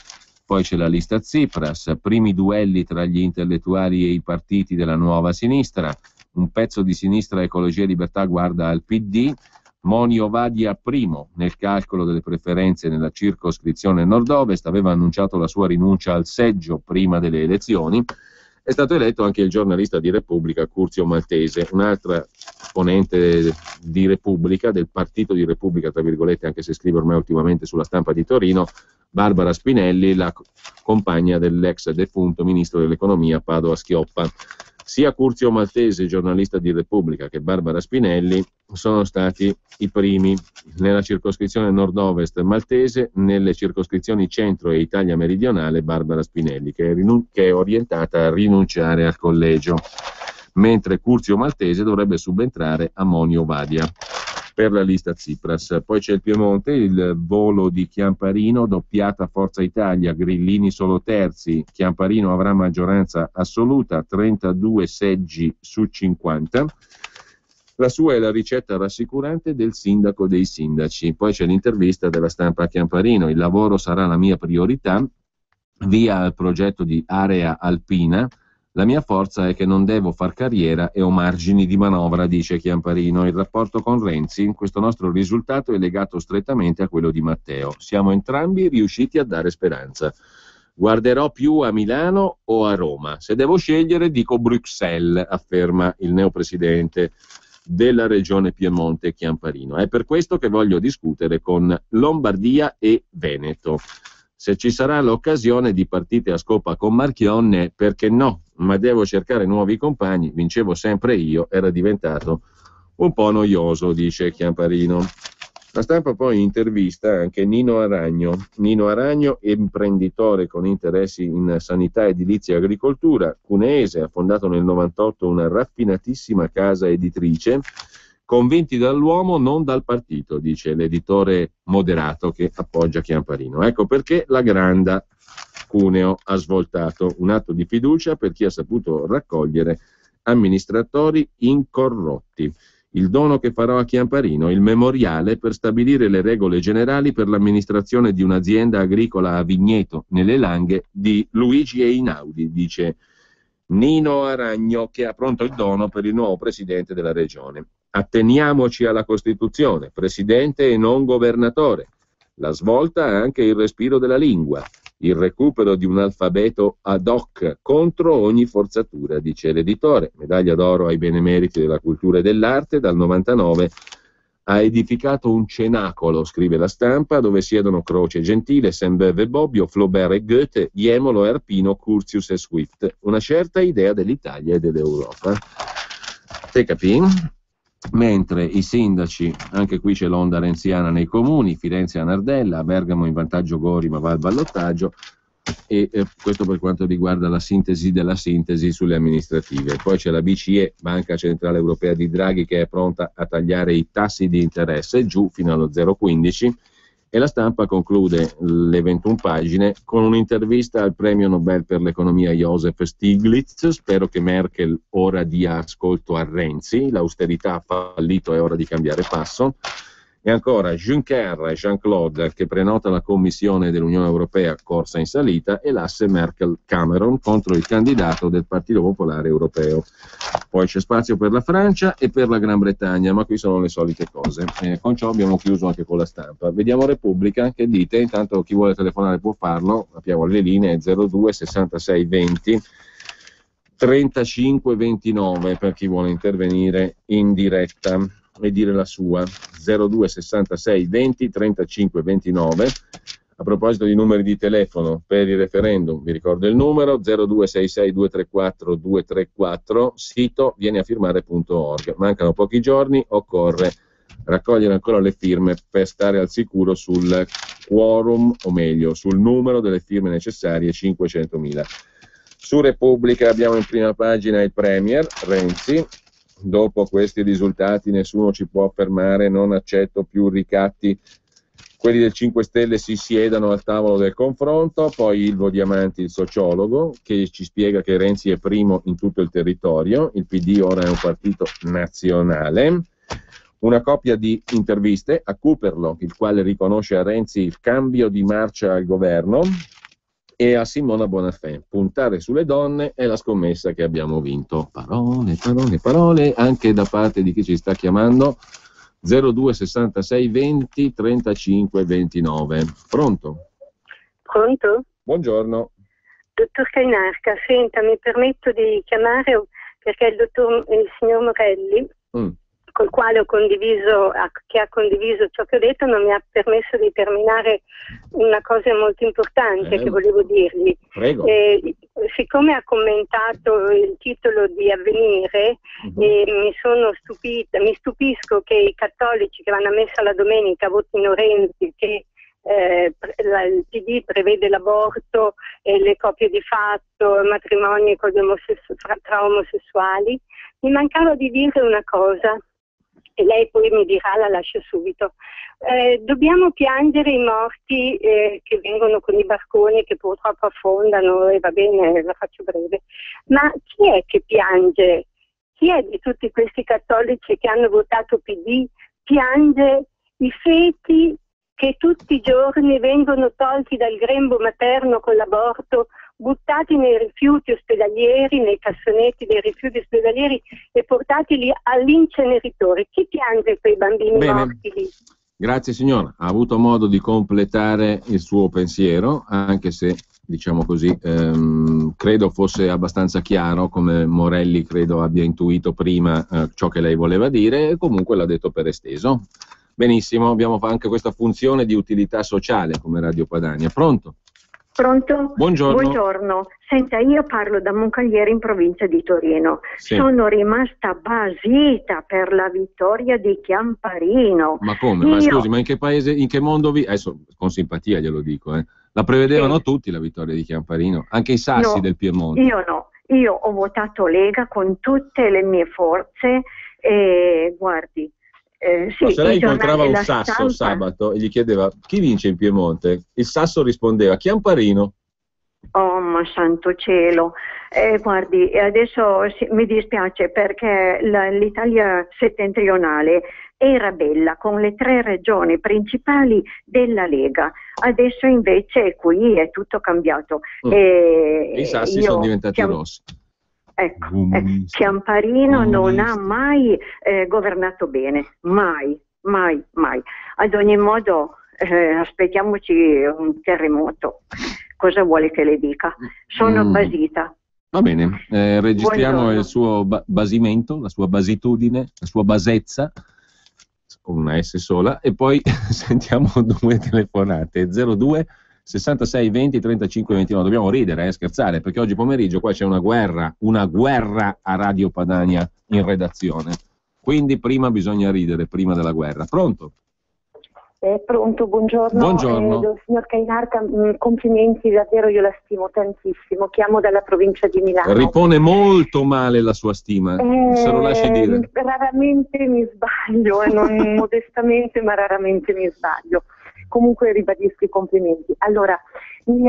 A: poi c'è la lista Tsipras, primi duelli tra gli intellettuali e i partiti della nuova sinistra, un pezzo di Sinistra Ecologia e Libertà guarda al PD, Moni Ovadia primo nel calcolo delle preferenze nella circoscrizione nord-ovest, aveva annunciato la sua rinuncia al seggio prima delle elezioni. È stato eletto anche il giornalista di Repubblica Curzio Maltese, un'altra esponente di Repubblica, del partito di Repubblica, tra virgolette, anche se scrive ormai ultimamente sulla Stampa di Torino, Barbara Spinelli, la compagna dell'ex defunto ministro dell'economia Padoa-Schioppa. Sia Curzio Maltese, giornalista di Repubblica, che Barbara Spinelli sono stati i primi nella circoscrizione nord-ovest maltese, nelle circoscrizioni centro e Italia meridionale Barbara Spinelli, che è orientata a rinunciare al collegio, mentre Curzio Maltese dovrebbe subentrare a Moni Ovadia per la lista Tsipras. Poi c'è il Piemonte, il volo di Chiamparino, doppiata Forza Italia, Grillini solo terzi, Chiamparino avrà maggioranza assoluta, 32 seggi su 50. La sua è la ricetta rassicurante del sindaco dei sindaci. Poi c'è l'intervista della Stampa a Chiamparino, il lavoro sarà la mia priorità, via al progetto di area alpina. La mia forza è che non devo far carriera e ho margini di manovra, dice Chiamparino. Il rapporto con Renzi, questo nostro risultato è legato strettamente a quello di Matteo. Siamo entrambi riusciti a dare speranza. Guarderò più a Milano o a Roma? Se devo scegliere dico Bruxelles, afferma il neopresidente della regione Piemonte Chiamparino. È per questo che voglio discutere con Lombardia e Veneto. Se ci sarà l'occasione di partite a scopa con Marchionne, perché no? Ma devo cercare nuovi compagni, vincevo sempre io, era diventato un po' noioso, dice Chiamparino. La Stampa poi intervista anche Nino Aragno. Nino Aragno, imprenditore con interessi in sanità, edilizia e agricoltura, cuneese, ha fondato nel 98 una raffinatissima casa editrice, convinti dall'uomo, non dal partito, dice l'editore moderato che appoggia Chiamparino. Ecco perché la Granda Cuneo ha svoltato un atto di fiducia per chi ha saputo raccogliere amministratori incorrotti. Il dono che farò a Chiamparino, il memoriale per stabilire le regole generali per l'amministrazione di un'azienda agricola a vigneto nelle Langhe di Luigi Einaudi, dice Nino Aragno, che ha pronto il dono per il nuovo presidente della regione. Atteniamoci alla Costituzione, presidente e non governatore. La svolta è anche il respiro della lingua, il recupero di un alfabeto ad hoc contro ogni forzatura, dice l'editore. Medaglia d'oro ai benemeriti della cultura e dell'arte, dal 99 ha edificato un cenacolo, scrive la Stampa, dove siedono Croce Gentile, Sainte-Beuve e Bobbio, Flaubert e Goethe, Jemolo e Arpino, Curtius e Swift. Una certa idea dell'Italia e dell'Europa. Te capì? Mentre i sindaci, anche qui c'è l'onda renziana nei comuni, Firenze a Nardella, a Bergamo in vantaggio Gori ma va al ballottaggio, e questo per quanto riguarda la sintesi della sintesi sulle amministrative. Poi c'è la BCE, Banca Centrale Europea di Draghi, che è pronta a tagliare i tassi di interesse giù fino allo 0,15, e la Stampa conclude le 21 pagine con un'intervista al premio Nobel per l'economia Joseph Stiglitz. Spero che Merkel ora dia ascolto a Renzi, l'austerità ha fallito, è ora di cambiare passo. E ancora Juncker e Jean-Claude, che prenota la commissione dell'Unione Europea corsa in salita, e l'asse Merkel-Cameron contro il candidato del Partito Popolare Europeo. Poi c'è spazio per la Francia e per la Gran Bretagna, ma qui sono le solite cose. Con ciò abbiamo chiuso anche con la Stampa. Vediamo Repubblica, che dite? Intanto chi vuole telefonare può farlo, abbiamo le linee 02 66 20 35 29 per chi vuole intervenire in diretta e dire la sua. 02 66 20 35 29. A proposito di numeri di telefono per il referendum, vi ricordo il numero 0266 234 234, sito vieniafirmare.org. Mancano pochi giorni, occorre raccogliere ancora le firme per stare al sicuro sul quorum, o meglio sul numero delle firme necessarie, 500.000. Su Repubblica abbiamo in prima pagina il Premier Renzi. Dopo questi risultati nessuno ci può fermare, non accetto più ricatti. Quelli del 5 Stelle si siedano al tavolo del confronto. Poi Ilvo Diamanti, il sociologo, che ci spiega che Renzi è primo in tutto il territorio, il PD ora è un partito nazionale. Una coppia di interviste a Cooperlo, il quale riconosce a Renzi il cambio di marcia al governo, e a Simona Bonafè, puntare sulle donne è la scommessa che abbiamo vinto. Parole, parole, parole, anche da parte di chi ci sta chiamando. 02 66 20 35 29. Pronto?
I: Pronto?
A: Buongiorno.
I: Dottor Cainarca, senta, mi permetto di chiamare perché il signor Morelli col quale ho condiviso, che ha condiviso ciò che ho detto, non mi ha permesso di terminare una cosa molto importante che volevo dirgli.
A: Prego.
I: Siccome ha commentato il titolo di Avvenire, mi stupisco che i cattolici che vanno a messa la domenica votino Renzi, che il PD prevede l'aborto e le coppie di fatto, matrimoni tra omosessuali. Mi mancava di dire una cosa e lei poi mi dirà, la lascio subito. Dobbiamo piangere i morti che vengono con i barconi che purtroppo affondano, e va bene, la faccio breve, ma chi è che piange? Chi è di tutti questi cattolici che hanno votato PD piange i feti che tutti i giorni vengono tolti dal grembo materno con l'aborto, buttati nei rifiuti ospedalieri, nei cassonetti dei rifiuti ospedalieri e portati lì all'inceneritore? Chi piange quei bambini morti lì?
A: Grazie signora, ha avuto modo di completare il suo pensiero, anche se, diciamo così, credo fosse abbastanza chiaro, come Morelli credo abbia intuito prima ciò che lei voleva dire, e comunque l'ha detto per esteso. Benissimo, abbiamo anche questa funzione di utilità sociale come Radio Padania. Pronto?
J: Pronto?
A: Buongiorno.
J: Buongiorno. Senta, io parlo da Moncalieri in provincia di Torino.
A: Sì.
J: Sono rimasta basita per la vittoria di Chiamparino.
A: Ma come? Ma scusi, ma in che paese, in che mondo adesso con simpatia glielo dico, la prevedevano tutti la vittoria di Chiamparino, anche i sassi del Piemonte.
J: Io no, io ho votato Lega con tutte le mie forze e guardi, sì,
A: se lei incontrava un sasso sabato e gli chiedeva chi vince in Piemonte, il sasso rispondeva Chiamparino.
J: Oh, ma santo cielo, guardi, adesso mi dispiace perché l'Italia settentrionale era bella con le 3 regioni principali della Lega, adesso invece qui è tutto cambiato.
A: I sassi sono diventati rossi.
J: Ecco, Chiamparino non ha mai governato bene, mai. Ad ogni modo aspettiamoci un terremoto. Cosa vuole che le dica? Sono basita.
A: Va bene, registriamo il suo basimento, la sua basitudine, la sua basezza, con una S sola, e poi sentiamo 2 telefonate, 02 66 20 35 29. Dobbiamo ridere, scherzare, perché oggi pomeriggio qua c'è una guerra a Radio Padania in redazione, quindi prima bisogna ridere, prima della guerra. Pronto?
J: Pronto, buongiorno.
A: Buongiorno.
J: Signor Cainarca, complimenti, davvero io la stimo tantissimo, chiamo dalla provincia di Milano.
A: Ripone molto male la sua stima, se lo lasci dire.
J: Raramente mi sbaglio, non modestamente, ma raramente mi sbaglio. Comunque ribadisco i complimenti. Allora, mi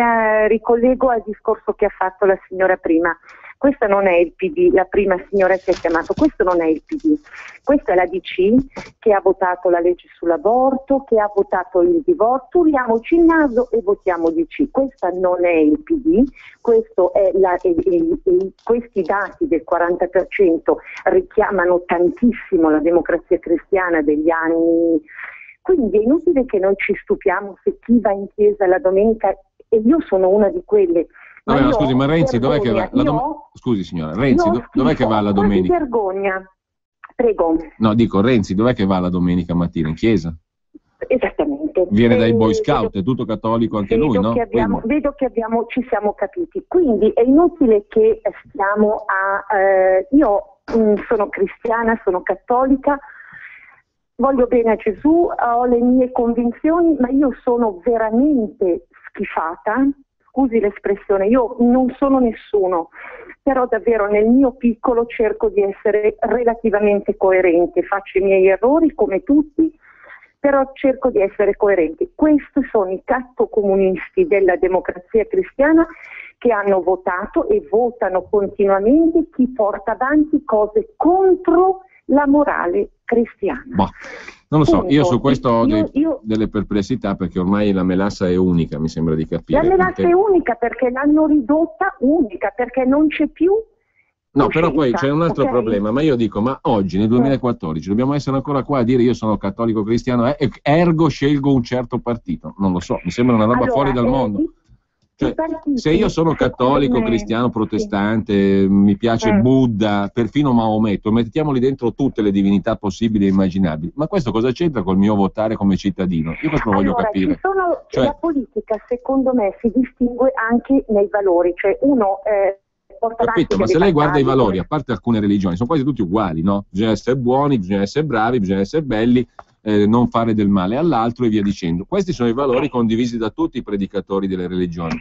J: ricollego al discorso che ha fatto la signora prima. Questa non è il PD, la prima signora che ha chiamato, questo non è il PD, questa è la DC che ha votato la legge sull'aborto, che ha votato il divorzio, turliamoci il naso e votiamo DC. Questa non è il PD, questo è questi dati del 40% richiamano tantissimo la Democrazia Cristiana degli anni. Quindi è inutile che noi ci stupiamo se chi va in chiesa la domenica, e io sono una di quelle.
A: Ma scusi, ma Renzi dov'è che va? Scusi signora, Renzi dov'è che va la domenica?
J: Vergogna. Prego.
A: No, dico Renzi, dov'è che va la domenica mattina? In chiesa?
J: Esattamente.
A: Viene dai Boy Scout, è tutto cattolico anche lui, no?
J: Vedo che ci siamo capiti. Quindi è inutile che stiamo io sono cristiana, sono cattolica, voglio bene a Gesù, ho le mie convinzioni, ma io sono veramente schifata, scusi l'espressione, io non sono nessuno, però davvero nel mio piccolo cerco di essere relativamente coerente, faccio i miei errori come tutti, però cerco di essere coerente. Questi sono i cattocomunisti della Democrazia Cristiana che hanno votato e votano continuamente chi porta avanti cose contro la morale cristiana.
A: Boh, non lo so, io su questo ho delle perplessità, perché ormai la melassa è unica, mi sembra di capire.
J: La melassa è unica perché l'hanno ridotta unica, perché non c'è più.
A: No, però poi c'è un altro problema, ma io dico, ma oggi nel 2014 dobbiamo essere ancora qua a dire io sono cattolico cristiano, ergo scelgo un certo partito, non lo so, mi sembra una roba fuori dal mondo. Cioè, se io sono cattolico, cristiano, protestante, mi piace Buddha, perfino Maometto, mettiamoli dentro tutte le divinità possibili e immaginabili, ma questo cosa c'entra col mio votare come cittadino? Io questo lo voglio capire.
J: La politica, secondo me, si distingue anche nei valori, cioè uno porta
A: capito, ma se lei guarda i valori, a parte alcune religioni, sono quasi tutti uguali, no? Bisogna essere buoni, bisogna essere bravi, bisogna essere belli, non fare del male all'altro e via dicendo. Questi sono i valori condivisi da tutti i predicatori delle religioni.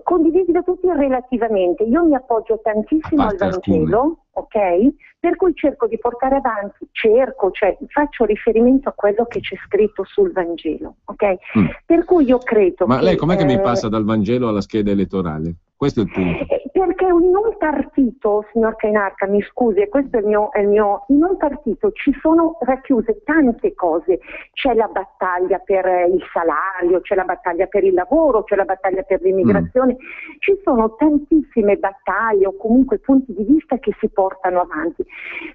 J: Condivisi da tutti relativamente. Io mi appoggio tantissimo al Vangelo, ok? Per cui cerco di portare avanti, cioè faccio riferimento a quello che c'è scritto sul Vangelo, ok? Per cui io credo
A: Ma lei com'è che mi passa dal Vangelo alla scheda elettorale? Questo è il punto.
J: Perché in un partito, signor Cainarca, mi scusi, e questo è il mio, in un partito ci sono racchiuse tante cose, c'è la battaglia per il salario, c'è la battaglia per il lavoro, c'è la battaglia per l'immigrazione, ci sono tantissime battaglie o comunque punti di vista che si portano avanti,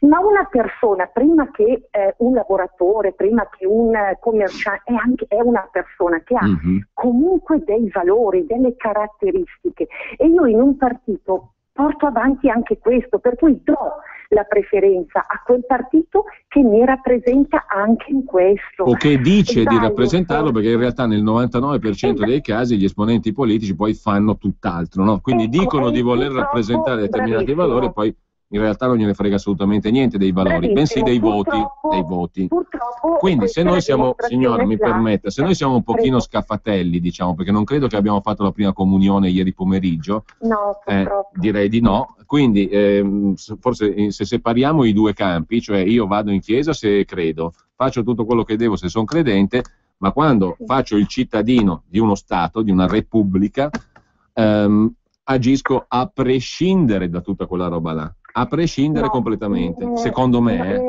J: ma una persona, prima che un lavoratore, prima che un commerciante, è una persona che ha comunque dei valori, delle caratteristiche, e io in un partito porto avanti anche questo, per cui do la preferenza a quel partito che mi rappresenta anche in questo.
A: O che dice di rappresentarlo, perché in realtà nel 99% dei casi gli esponenti politici poi fanno tutt'altro, no? Quindi dicono di voler rappresentare determinati valori e poi in realtà non gliene frega assolutamente niente dei valori, bensì dei voti. Quindi se noi siamo, signora mi permetta, se noi siamo un pochino scaffatelli, diciamo, perché non credo che abbiamo fatto la prima comunione ieri pomeriggio, direi di no, quindi forse se separiamo i due campi, cioè io vado in chiesa se credo, faccio tutto quello che devo se sono credente, ma quando faccio il cittadino di uno Stato, di una repubblica, agisco a prescindere da tutta quella roba là. A prescindere completamente, secondo me.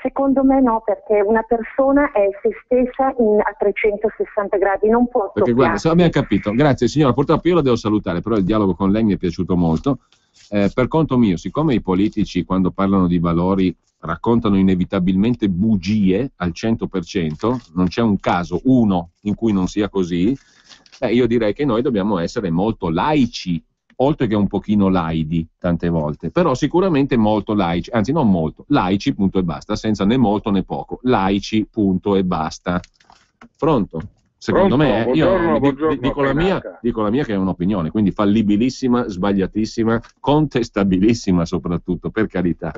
J: Secondo me no, perché una persona è se stessa a 360 gradi, non può
A: perché guarda, abbiamo capito, grazie signora, purtroppo io la devo salutare, però il dialogo con lei mi è piaciuto molto. Per conto mio, siccome i politici quando parlano di valori raccontano inevitabilmente bugie al 100%, non c'è un caso, uno, in cui non sia così, io direi che noi dobbiamo essere molto laici, oltre che un pochino laidi tante volte, però sicuramente molto laici, anzi non molto, laici punto e basta, senza né molto né poco, laici punto e basta. Pronto? Secondo me, io dico la mia che è un'opinione, quindi fallibilissima, sbagliatissima, contestabilissima soprattutto, per carità.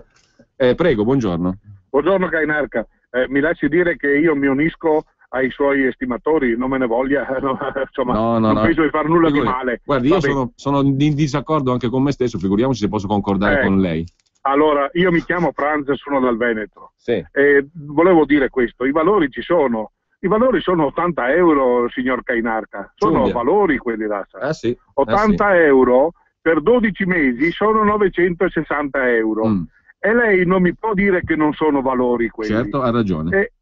A: Prego, buongiorno.
K: Buongiorno Cainarca, mi lasci dire che io mi unisco ai suoi estimatori, non me ne voglia, insomma, non penso di far nulla di male.
A: Guardi, io sono in disaccordo anche con me stesso, figuriamoci se posso concordare con lei.
K: Allora, io mi chiamo Franz, sono dal Veneto.
A: Sì.
K: Volevo dire questo, i valori ci sono. I valori sono 80 euro, signor Cainarca, sono valori quelli là.
A: Sì.
K: 80 euro per 12 mesi sono 960 euro. E lei non mi può dire che non sono valori quelli.
A: Certo, ha ragione.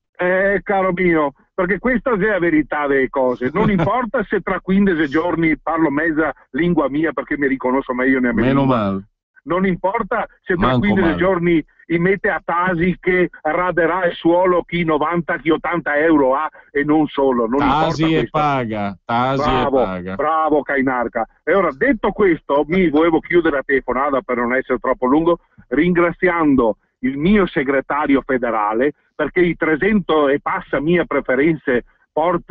K: Caro mio, perché questa è la verità delle cose. Non importa se tra 15 giorni parlo mezza lingua mia perché mi riconosco meglio nella mia
A: meno
K: lingua.
A: male.
K: Non importa se tra 15 giorni i mette a Tasi che raderà il suolo chi 90, chi 80 euro ha e non solo. Non
A: Tasi e paga.
K: Bravo Cainarca. E ora, detto questo, mi volevo chiudere la telefonata per non essere troppo lungo, ringraziando il mio segretario federale, perché i 300 e passa mie preferenze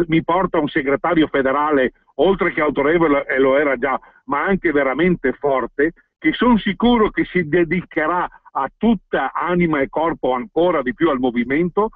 K: mi porta un segretario federale, oltre che autorevole, e lo era già, ma anche veramente forte, che sono sicuro che si dedicherà a tutta anima e corpo ancora di più al movimento,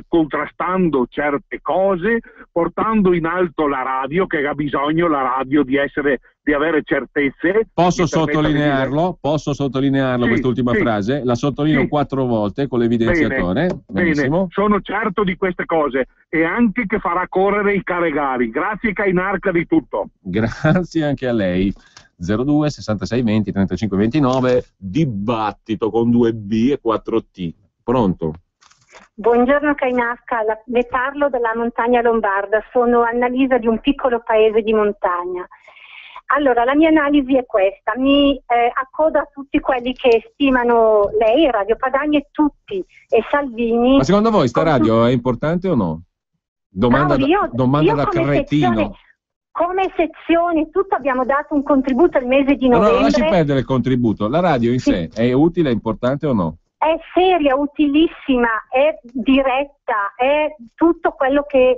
K: contrastando certe cose, portando in alto la radio, che ha bisogno la radio di avere certezze.
A: Posso sottolinearlo quest'ultima frase? La sottolineo 4 volte con l'evidenziatore.
K: Bene, sono certo di queste cose e anche che farà correre i Caregari. Grazie Cainarca di tutto.
A: Grazie anche a lei. 02 66 20 35 29, dibattito con 2B e 4T. Pronto?
I: Buongiorno Cainarca, le parlo dalla montagna lombarda, sono Annalisa di un piccolo paese di montagna. Allora, la mia analisi è questa, mi accodo a tutti quelli che stimano lei, Radio Padania e tutti, e Salvini.
A: Ma secondo voi sta radio è importante o no? Domanda da cretino.
I: come sezioni, tutto abbiamo dato un contributo al mese di novembre.
A: No, lasci perdere il contributo. La radio in sé è utile, è importante o no?
I: È seria, utilissima, è diretta, è tutto quello che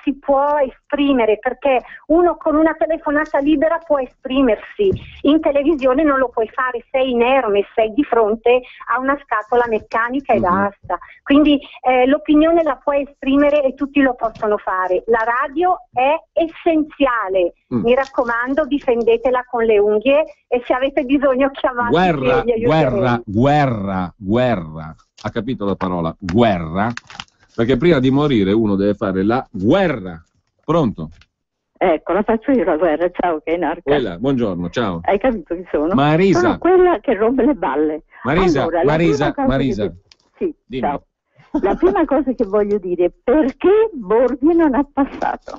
I: si può esprimere, perché uno con una telefonata libera può esprimersi, in televisione non lo puoi fare, sei inerme, sei di fronte a una scatola meccanica e basta. Quindi l'opinione la puoi esprimere e tutti lo possono fare. La radio è essenziale, mi raccomando, difendetela con le unghie e se avete bisogno chiamatemi.
A: Guerra. Ha capito la parola guerra? Perché prima di morire uno deve fare la guerra. Pronto?
L: Ecco, la faccio io la guerra. Ciao, Kainarka.
A: Quella, buongiorno, ciao.
L: Hai capito chi sono?
A: Marisa.
L: Sono quella che rompe le balle.
A: Marisa,
L: allora,
A: Marisa.
L: Sì,
A: dimmi.
L: Ciao. La prima cosa che voglio dire è perché Borghi non ha passato.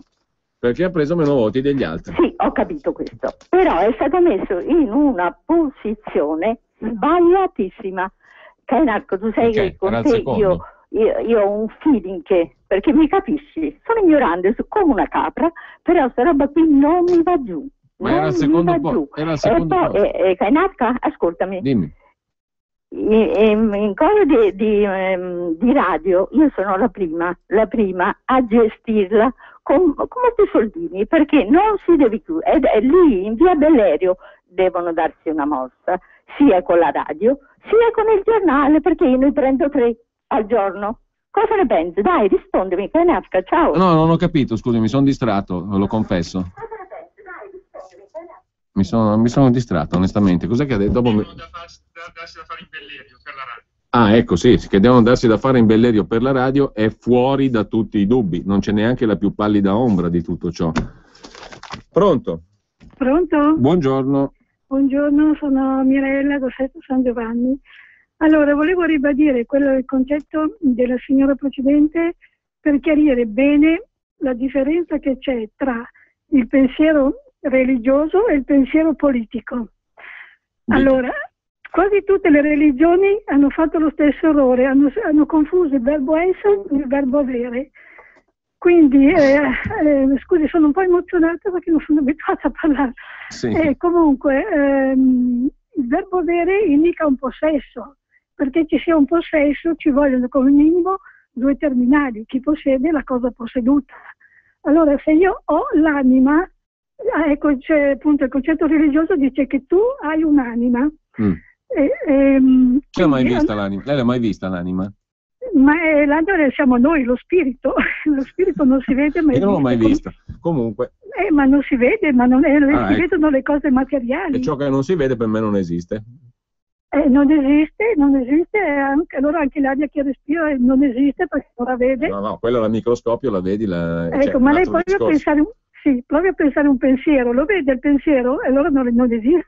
A: Perché ha preso meno voti degli altri.
L: Sì, ho capito questo. Però è stato messo in una posizione sbagliatissima. Kainarka, tu sai che con te io ho un feeling perché mi capisci, sono ignorante come una capra, però sta roba qui non mi va giù.
A: Ma era il secondo posto.
L: Kainarka, ascoltami.
A: Dimmi.
L: In cose di radio io sono la prima a gestirla come dei soldini, perché non si deve chiudere, è lì in via Bellerio devono darsi una mossa, sia con la radio sia con il giornale, perché io ne prendo 3 al giorno. Cosa ne pensi? Dai, rispondimi, Kainarka, ciao.
A: No, non ho capito, scusi, mi sono distratto, lo confesso.
L: Cosa ne pensi? Dai, rispondimi.
A: Mi sono distratto, onestamente. Cos'è che ha detto? Dopo
M: darsi da fare in Bellerio per la radio.
A: Ah, ecco, sì, che devono darsi da fare in Bellerio per la radio è fuori da tutti i dubbi, non c'è neanche la più pallida ombra di tutto ciò. Pronto?
N: Pronto?
A: Buongiorno.
N: Buongiorno, sono Mirella da Sesto San Giovanni. Allora, volevo ribadire il concetto della signora precedente per chiarire bene la differenza che c'è tra il pensiero religioso e il pensiero politico. Allora, quasi tutte le religioni hanno fatto lo stesso errore, hanno confuso il verbo essere con il verbo avere. Quindi, scusi, sono un po' emozionata perché non sono abituata a parlare.
A: Sì.
N: Comunque, il verbo avere indica un possesso. Perché ci sia un possesso ci vogliono come minimo 2 terminali, chi possiede la cosa posseduta. Allora, se io ho l'anima, ecco, c'è appunto il concetto religioso dice che tu hai un'anima.
A: Lei l'ha mai vista l'anima? Lei l'ha mai vista l'anima?
N: Ma l'anima siamo noi, lo spirito. Lo spirito non si vede mai.
A: Io non l'ho mai vista. Comunque.
N: Ma non si vede, ma non si vedono le cose materiali.
A: E ciò che non si vede per me non esiste.
N: Non esiste, allora anche l'aria che respira non esiste perché non la vede.
A: No, quello al microscopio la vedi.
N: Ecco, ma lei provi a pensare un pensiero, lo vede il pensiero, allora non esiste.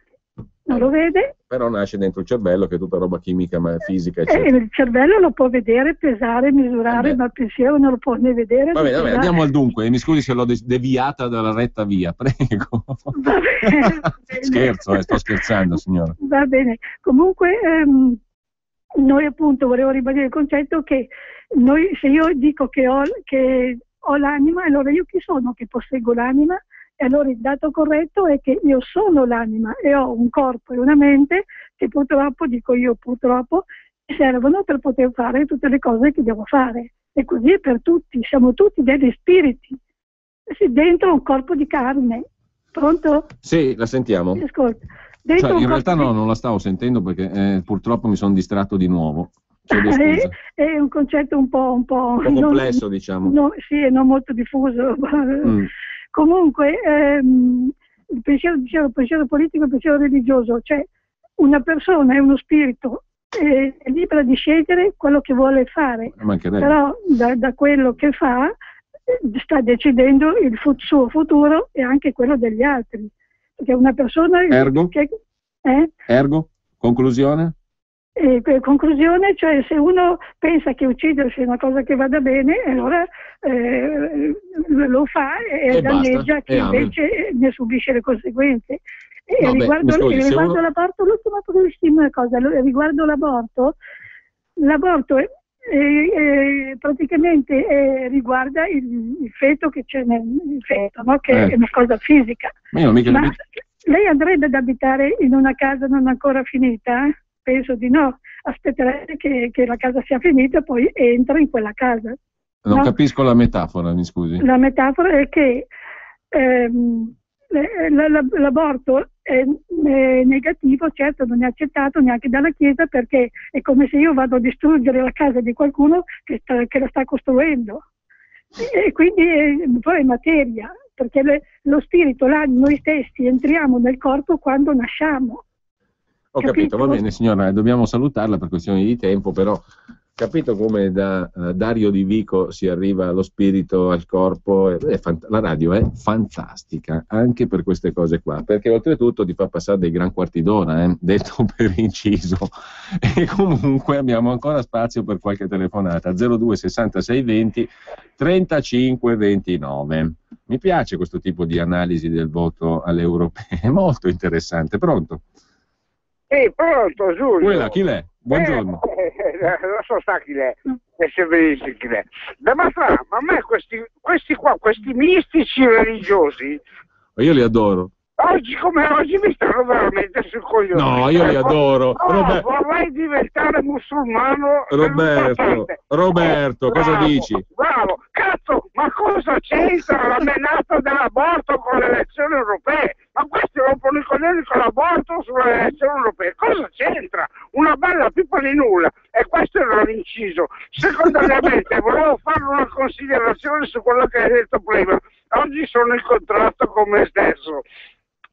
N: Non lo vede.
A: Però nasce dentro il cervello, che è tutta roba chimica, ma fisica, eccetera.
N: Il cervello lo può vedere, pesare, misurare, ma il pensiero non lo può né vedere.
A: Vabbè, andiamo al dunque. Mi scusi se l'ho deviata dalla retta via, prego. Scherzo, sto scherzando, signora.
N: Va bene. Comunque, noi appunto volevo ribadire il concetto che se io dico che ho l'anima, allora io chi sono che posseggo l'anima? E allora il dato corretto è che io sono l'anima e ho un corpo e una mente che purtroppo, dico io purtroppo, mi servono per poter fare tutte le cose che devo fare. E così è per tutti, siamo tutti degli spiriti, dentro un corpo di carne. Pronto?
A: Sì, la sentiamo.
N: Ascolta.
A: In realtà no, non la stavo sentendo perché purtroppo mi sono distratto di nuovo.
N: È un concetto un po'
A: complesso, diciamo.
N: Sì, non molto diffuso. Comunque, il pensiero politico e il pensiero religioso, cioè una persona è uno spirito, è libera di scegliere quello che vuole fare, però da quello che fa sta decidendo il suo futuro e anche quello degli altri. Perché una persona...
A: Ergo? Conclusione?
N: Conclusione, cioè se uno pensa che uccidersi è una cosa che vada bene, allora lo fa e danneggia chi invece ne subisce le conseguenze. Riguardo l'aborto, l'ultima cosa, riguardo l'aborto praticamente riguarda il feto che c'è nel feto, no? Che è una cosa fisica. Ma lei andrebbe ad abitare in una casa non ancora finita? Penso di no. Aspetterebbe che la casa sia finita e poi entra in quella casa.
A: Non capisco la metafora, mi scusi.
N: La metafora è che l'aborto è negativo, certo non è accettato neanche dalla Chiesa, perché è come se io vado a distruggere la casa di qualcuno che la sta costruendo, e quindi poi è materia, perché lo spirito, l'anima, noi stessi entriamo nel corpo quando nasciamo.
A: Ho capito, va bene signora, dobbiamo salutarla per questioni di tempo, però capito come da Dario Di Vico si arriva allo spirito, al corpo. La radio è fantastica anche per queste cose qua, perché oltretutto ti fa passare dei gran quarti d'ora, detto per inciso, e comunque abbiamo ancora spazio per qualche telefonata. 02 66 20 35 29. Mi piace questo tipo di analisi del voto alle europee, è molto interessante. Pronto?
O: Pronto Giulio.
A: Quella, chi l'è? Buongiorno.
O: Non so chi l'è, se benissimo chi l'è. Ma a me questi mistici religiosi,
A: io li adoro.
O: Oggi come oggi mi stanno veramente sul coglione.
A: No, io li adoro.
O: Vorrei diventare musulmano.
A: Roberto, cosa dici?
O: Bravo, cazzo, ma cosa c'entra la menata dell'aborto con le elezioni europee? Ma questi rompono i coglioni con l'aborto sulle elezioni europee. Cosa c'entra? Una bella pipa di nulla. E questo era l'inciso. Secondariamente, volevo fare una considerazione su quello che hai detto prima. Oggi sono in contrasto con me stesso.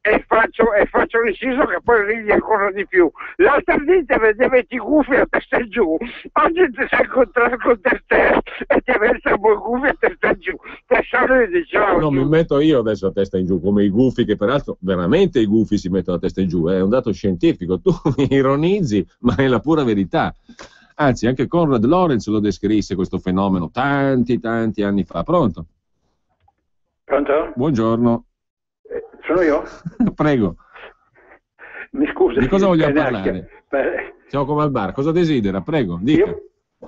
O: E faccio un inciso che poi ridi ancora di più. L'altra dita vedevati i gufi a testa giù, oggi ti sei incontrato con te stesso e ti mettiamo i gufi a testa giù.
A: No, mi metto io adesso a testa in giù, come i gufi, che peraltro veramente i gufi si mettono a testa in giù, è un dato scientifico. Tu ironizzi, ma è la pura verità. Anzi, anche Konrad Lorenz lo descrisse questo fenomeno tanti anni fa. Pronto?
P: Pronto?
A: Buongiorno.
P: Sono io?
A: Prego.
P: Mi scusi.
A: Di cosa vogliamo parlare? Siamo come al bar. Cosa desidera? Prego, dica.
P: Io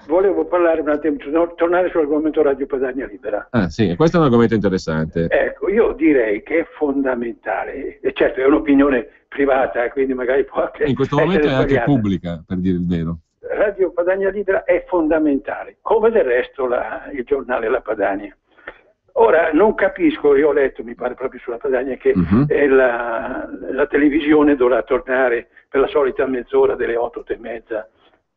P: volevo parlare un attimo, tornare sull'argomento Radio Padania Libera.
A: Ah sì, questo è un argomento interessante.
P: Ecco, io direi che è fondamentale, e certo è un'opinione privata, quindi magari può anche
A: in questo momento è anche pubblica, per dire il vero.
P: Radio Padania Libera è fondamentale, come del resto il giornale La Padania. Ora, non capisco, io ho letto, mi pare proprio sulla Padania, che la televisione dovrà tornare per la solita mezz'ora delle 8:30.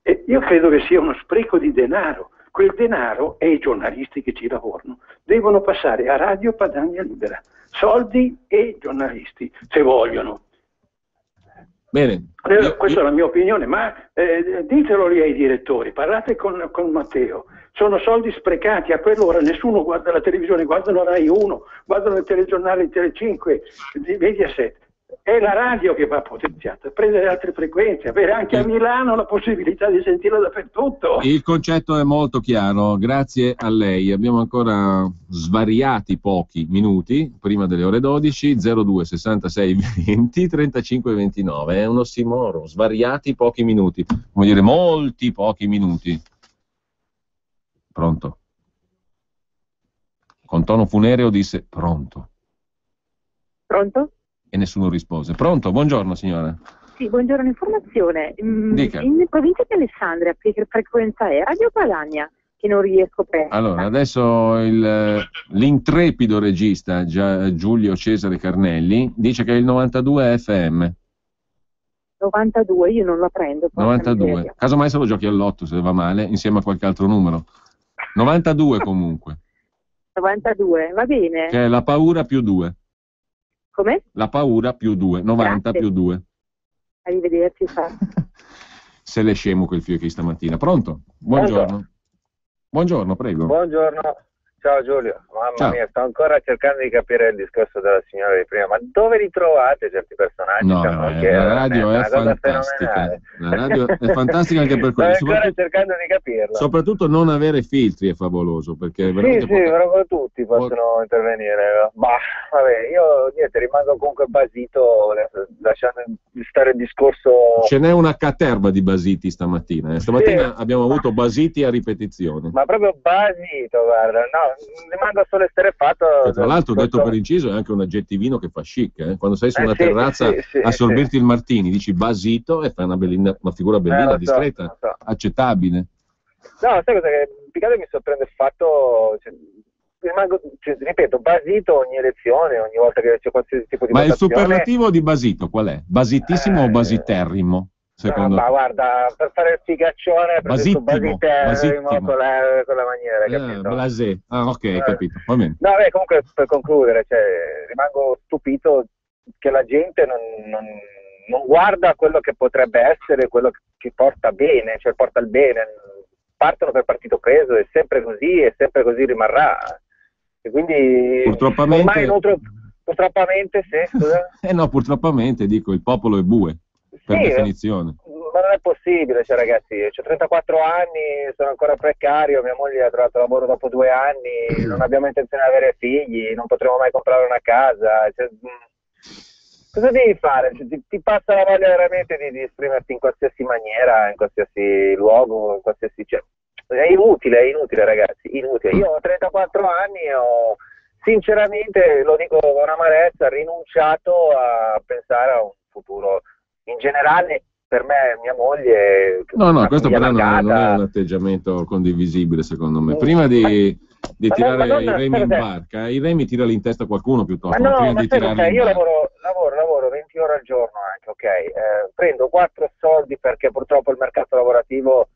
P: E io credo che sia uno spreco di denaro. Quel denaro e i giornalisti che ci lavorano devono passare a Radio Padania Libera. Soldi e giornalisti, se vogliono.
A: Bene.
P: Questa è la mia opinione, ma ditelo lì ai direttori, parlate con Matteo. Sono soldi sprecati, a quell'ora nessuno guarda la televisione, guardano Rai 1, guardano il telegiornale Tele 5, di Mediaset. È la radio che va potenziata, prendere altre frequenze, avere anche a Milano la possibilità di sentirla dappertutto.
A: Il concetto è molto chiaro, grazie a lei. Abbiamo ancora svariati pochi minuti, prima delle ore 12, 02 66 20 35 29. È un ossimoro, svariati pochi minuti, vuol dire molti pochi minuti. Pronto? Con tono funereo disse pronto.
Q: Pronto?
A: E nessuno rispose. Pronto? Buongiorno signora.
Q: Sì, buongiorno, informazione.
A: Dica.
Q: In provincia di Alessandria, che frequenza è? Radio Padania, che non riesco a prendere.
A: Allora, adesso l'intrepido regista Giulio Cesare Carnelli dice che è il 92 FM.
Q: 92, io non la prendo.
A: 92. Casomai se lo giochi all'otto se va male, insieme a qualche altro numero. 92 comunque.
Q: 92, va bene.
A: Che è la paura più 2.
Q: Come?
A: La paura più 2, 90
Q: Grazie.
A: più 2.
Q: Arrivederci.
A: Se l'è scemo quel figlio che stamattina. Pronto? Buongiorno.
R: Pronto?
A: Buongiorno, prego.
R: Buongiorno. Ciao Giulio, mamma
A: Ciao.
R: mia, sto ancora cercando di capire il discorso della signora di prima, ma dove li trovate certi personaggi?
A: No, la radio è fantastica. La radio è fantastica anche per quello.
R: Sto ancora cercando di capirlo.
A: Soprattutto non avere filtri è favoloso, perché veramente
R: proprio tutti possono intervenire. Ma vabbè, io niente, rimango comunque basito, lasciando stare il discorso.
A: Ce n'è una caterva di basiti stamattina. Stamattina abbiamo avuto basiti a ripetizione.
R: Ma proprio basito, guarda, no, rimango solo esterrefatto.
A: E tra l'altro, detto per inciso, è anche un aggettivino che fa chic, Quando sei su una terrazza a sorbirti il martini, dici basito e fai una figura bellina, discreta, accettabile.
R: No, sai cosa che piccato mi sorprende il fatto, ripeto, basito ogni elezione, ogni volta che c'è qualsiasi tipo di votazione.
A: Ma il superlativo di basito qual è? Basitissimo o basiterrimo? Secondo
R: ma guarda, per fare il figaccione basiterrimo con la maniera, capito?
A: Blasé. Ah, ok, capito, va bene.
R: No, comunque per concludere, rimango stupito che la gente non guarda quello che potrebbe essere, quello che porta bene, cioè porta il bene. Partono per partito preso, è sempre così e sempre così rimarrà. E quindi
A: purtroppamente
R: scusa?
A: No, purtroppamente dico, il popolo è bue, per definizione.
R: Ma non è possibile, ragazzi, ho 34 anni, sono ancora precario, mia moglie ha trovato lavoro dopo 2 anni, non abbiamo intenzione di avere figli, non potremo mai comprare una casa. Cosa devi fare? Ti passa la voglia veramente di esprimerti in qualsiasi maniera, in qualsiasi luogo, in qualsiasi... È inutile ragazzi, inutile. Io ho 34 anni e ho, sinceramente, lo dico con amarezza, rinunciato a pensare a un futuro in generale per me e mia moglie.
A: No, questo però non è un atteggiamento condivisibile, secondo me. Prima di tirare i remi in barca, i remi tirali in testa a qualcuno piuttosto.
R: Io lavoro 20 ore al giorno anche, ok? Prendo 4 soldi perché purtroppo il mercato lavorativo,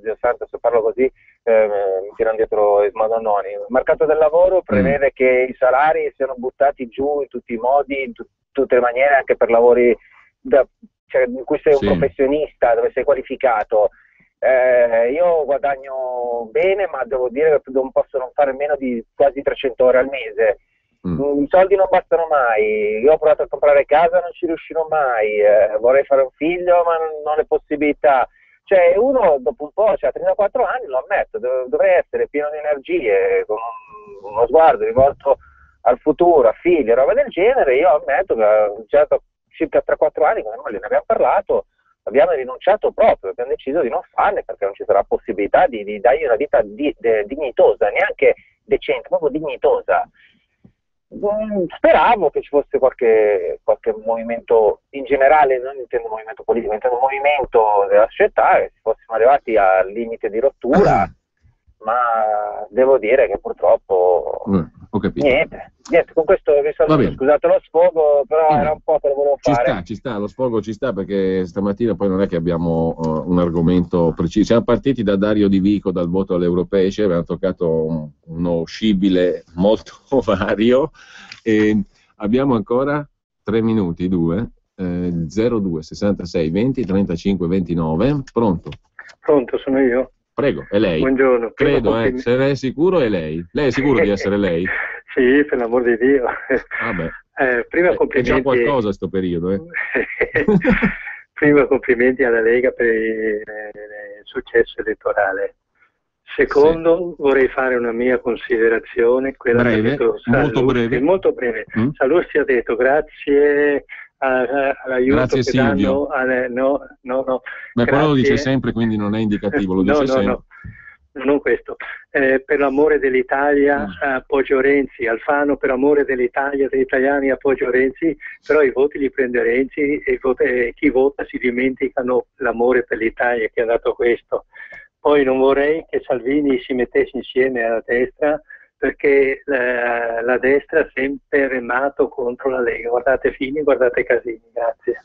R: Dio santo, se parlo così mi tirano dietro i smadonnoni. Il mercato del lavoro prevede che i salari siano buttati giù in tutti i modi, in tutte le maniere, anche per lavori in cui sei un professionista, dove sei qualificato. Io guadagno bene, ma devo dire che non posso non fare meno di quasi 300 ore al mese. I soldi non bastano mai. Io ho provato a comprare casa, non ci riuscirò mai. Vorrei fare un figlio, ma non ho le possibilità. Cioè, uno dopo un po', a 34 anni, lo ammetto, dovrei essere pieno di energie, con uno sguardo rivolto al futuro, a figli, roba del genere. Io ammetto che circa 3-4 anni, come noi ne abbiamo parlato, abbiamo rinunciato proprio, abbiamo deciso di non farne perché non ci sarà possibilità di dargli una vita dignitosa, neanche decente, proprio dignitosa. Speravo che ci fosse qualche movimento in generale, non intendo movimento politico, intendo movimento della società, che fossimo arrivati al limite di rottura, ma devo dire che purtroppo
A: ho capito.
R: Niente, con questo vi saluto, scusate lo sfogo, però era un po' che lo volevo fare.
A: Ci sta, lo sfogo ci sta, perché stamattina poi non è che abbiamo un argomento preciso. Siamo partiti da Dario Di Vico, dal voto alle europee, abbiamo toccato uno scibile molto vario e abbiamo ancora 3 minuti, 02 66 20 35 29. Pronto,
P: sono io.
A: Prego, è lei.
P: Buongiorno.
A: Credo, se lei è sicuro è lei. Lei è sicuro di essere lei?
P: Sì, per l'amor di Dio. Prima complimenti.
A: È già qualcosa sto periodo,
P: Prima complimenti alla Lega per il successo elettorale. Secondo, vorrei fare una mia considerazione, quella
A: breve, molto breve.
P: Saluzzi ha detto grazie all'aiuto
A: grazie
P: che
A: Silvio.
P: danno
A: Beh, però lo dice sempre, quindi non è indicativo, lo dice sempre.
P: No, non questo. Per l'amore dell'Italia appoggio Renzi, Alfano per amore dell'Italia, degli italiani appoggio Renzi, però i voti li prende Renzi e chi vota si dimenticano l'amore per l'Italia che ha dato questo. Poi non vorrei che Salvini si mettesse insieme alla destra, perché la destra ha sempre remato contro la Lega. Guardate Fini, guardate Casini, grazie.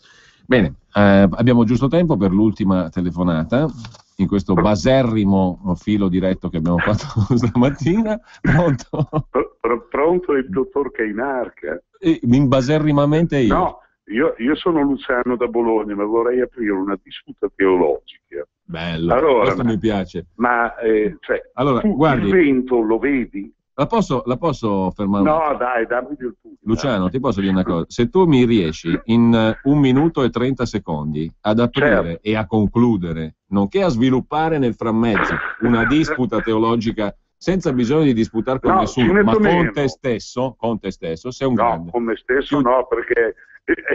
A: Bene, abbiamo giusto tempo per l'ultima telefonata, in questo baserrimo filo diretto che abbiamo fatto stamattina. Pronto?
K: Pronto il dottor Cainarca.
A: Imbaserrimamente io?
K: No, io sono Luciano da Bologna, ma vorrei aprire una disputa teologica.
A: Bello,
K: allora,
A: questo mi piace.
K: Ma
A: allora,
K: tu
A: guardi,
K: il vento lo vedi?
A: La posso fermare?
K: No, dai, dammi del tutto.
A: Luciano, ti posso dire una cosa? Se tu mi riesci in 1 minuto e 30 secondi ad aprire e a concludere, nonché a sviluppare nel frammezzo una disputa teologica senza bisogno di disputare con nessuno, ma con te stesso, sei un grande.
K: No, con me stesso no, perché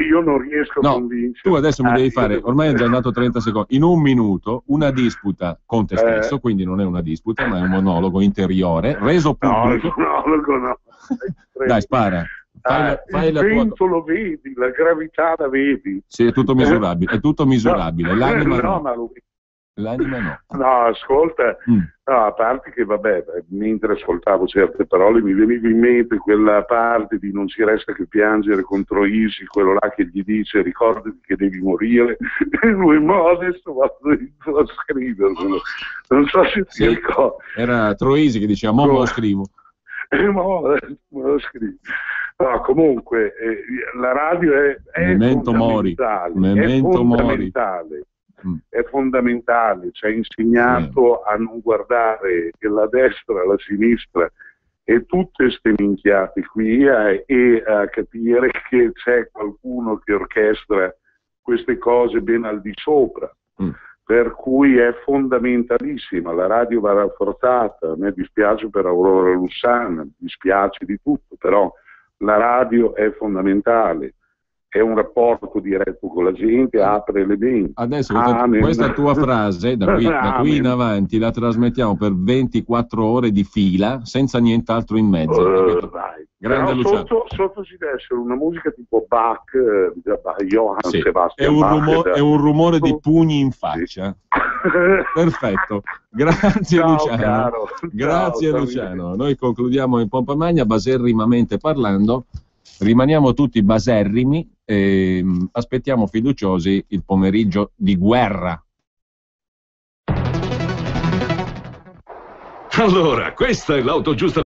K: io non riesco a convincere.
A: Tu adesso mi devi fare, ormai è già andato 30 secondi, in 1 minuto una disputa con te stesso, quindi non è una disputa, ma è un monologo interiore, reso pubblico.
K: No, monologo no.
A: Dai, spara. Fai
K: il vento lo vedi, la gravità la vedi.
A: Sì, è tutto misurabile, è tutto misurabile. L'anima no.
K: Ma lo vedi.
A: L'anima no.
K: No, ascolta, no, a parte che vabbè, mentre ascoltavo certe parole mi veniva in mente quella parte di non ci resta che piangere contro Isi, quello là che gli dice ricordati che devi morire, e lui adesso vado a scriverlo, non so se ti ricordi.
A: Era Troisi che diceva mo lo scrivo.
K: Me lo scrivo. No, comunque la radio è fondamentale, è fondamentale, ci ha insegnato a non guardare la destra, la sinistra e tutte queste minchiate qui e a capire che c'è qualcuno che orchestra queste cose ben al di sopra, per cui è fondamentalissima, la radio va rafforzata, a me dispiace per Aurora Lussana, mi dispiace di tutto, però la radio è fondamentale. È un rapporto diretto con la gente, apre le menti.
A: Adesso questa tua frase, da qui in avanti, la trasmettiamo per 24 ore di fila, senza nient'altro in mezzo. Grande Luciano.
K: Sotto ci deve essere una musica tipo Bach, Johann Sebastian Bach.
A: È un rumore di pugni in faccia. Perfetto. Grazie Luciano.
K: Caro.
A: Grazie Luciano. Noi concludiamo in pompa magna, baserrimamente parlando. Rimaniamo tutti baserrimi e aspettiamo fiduciosi il pomeriggio di guerra.
H: Allora, questa è l'auto giusta.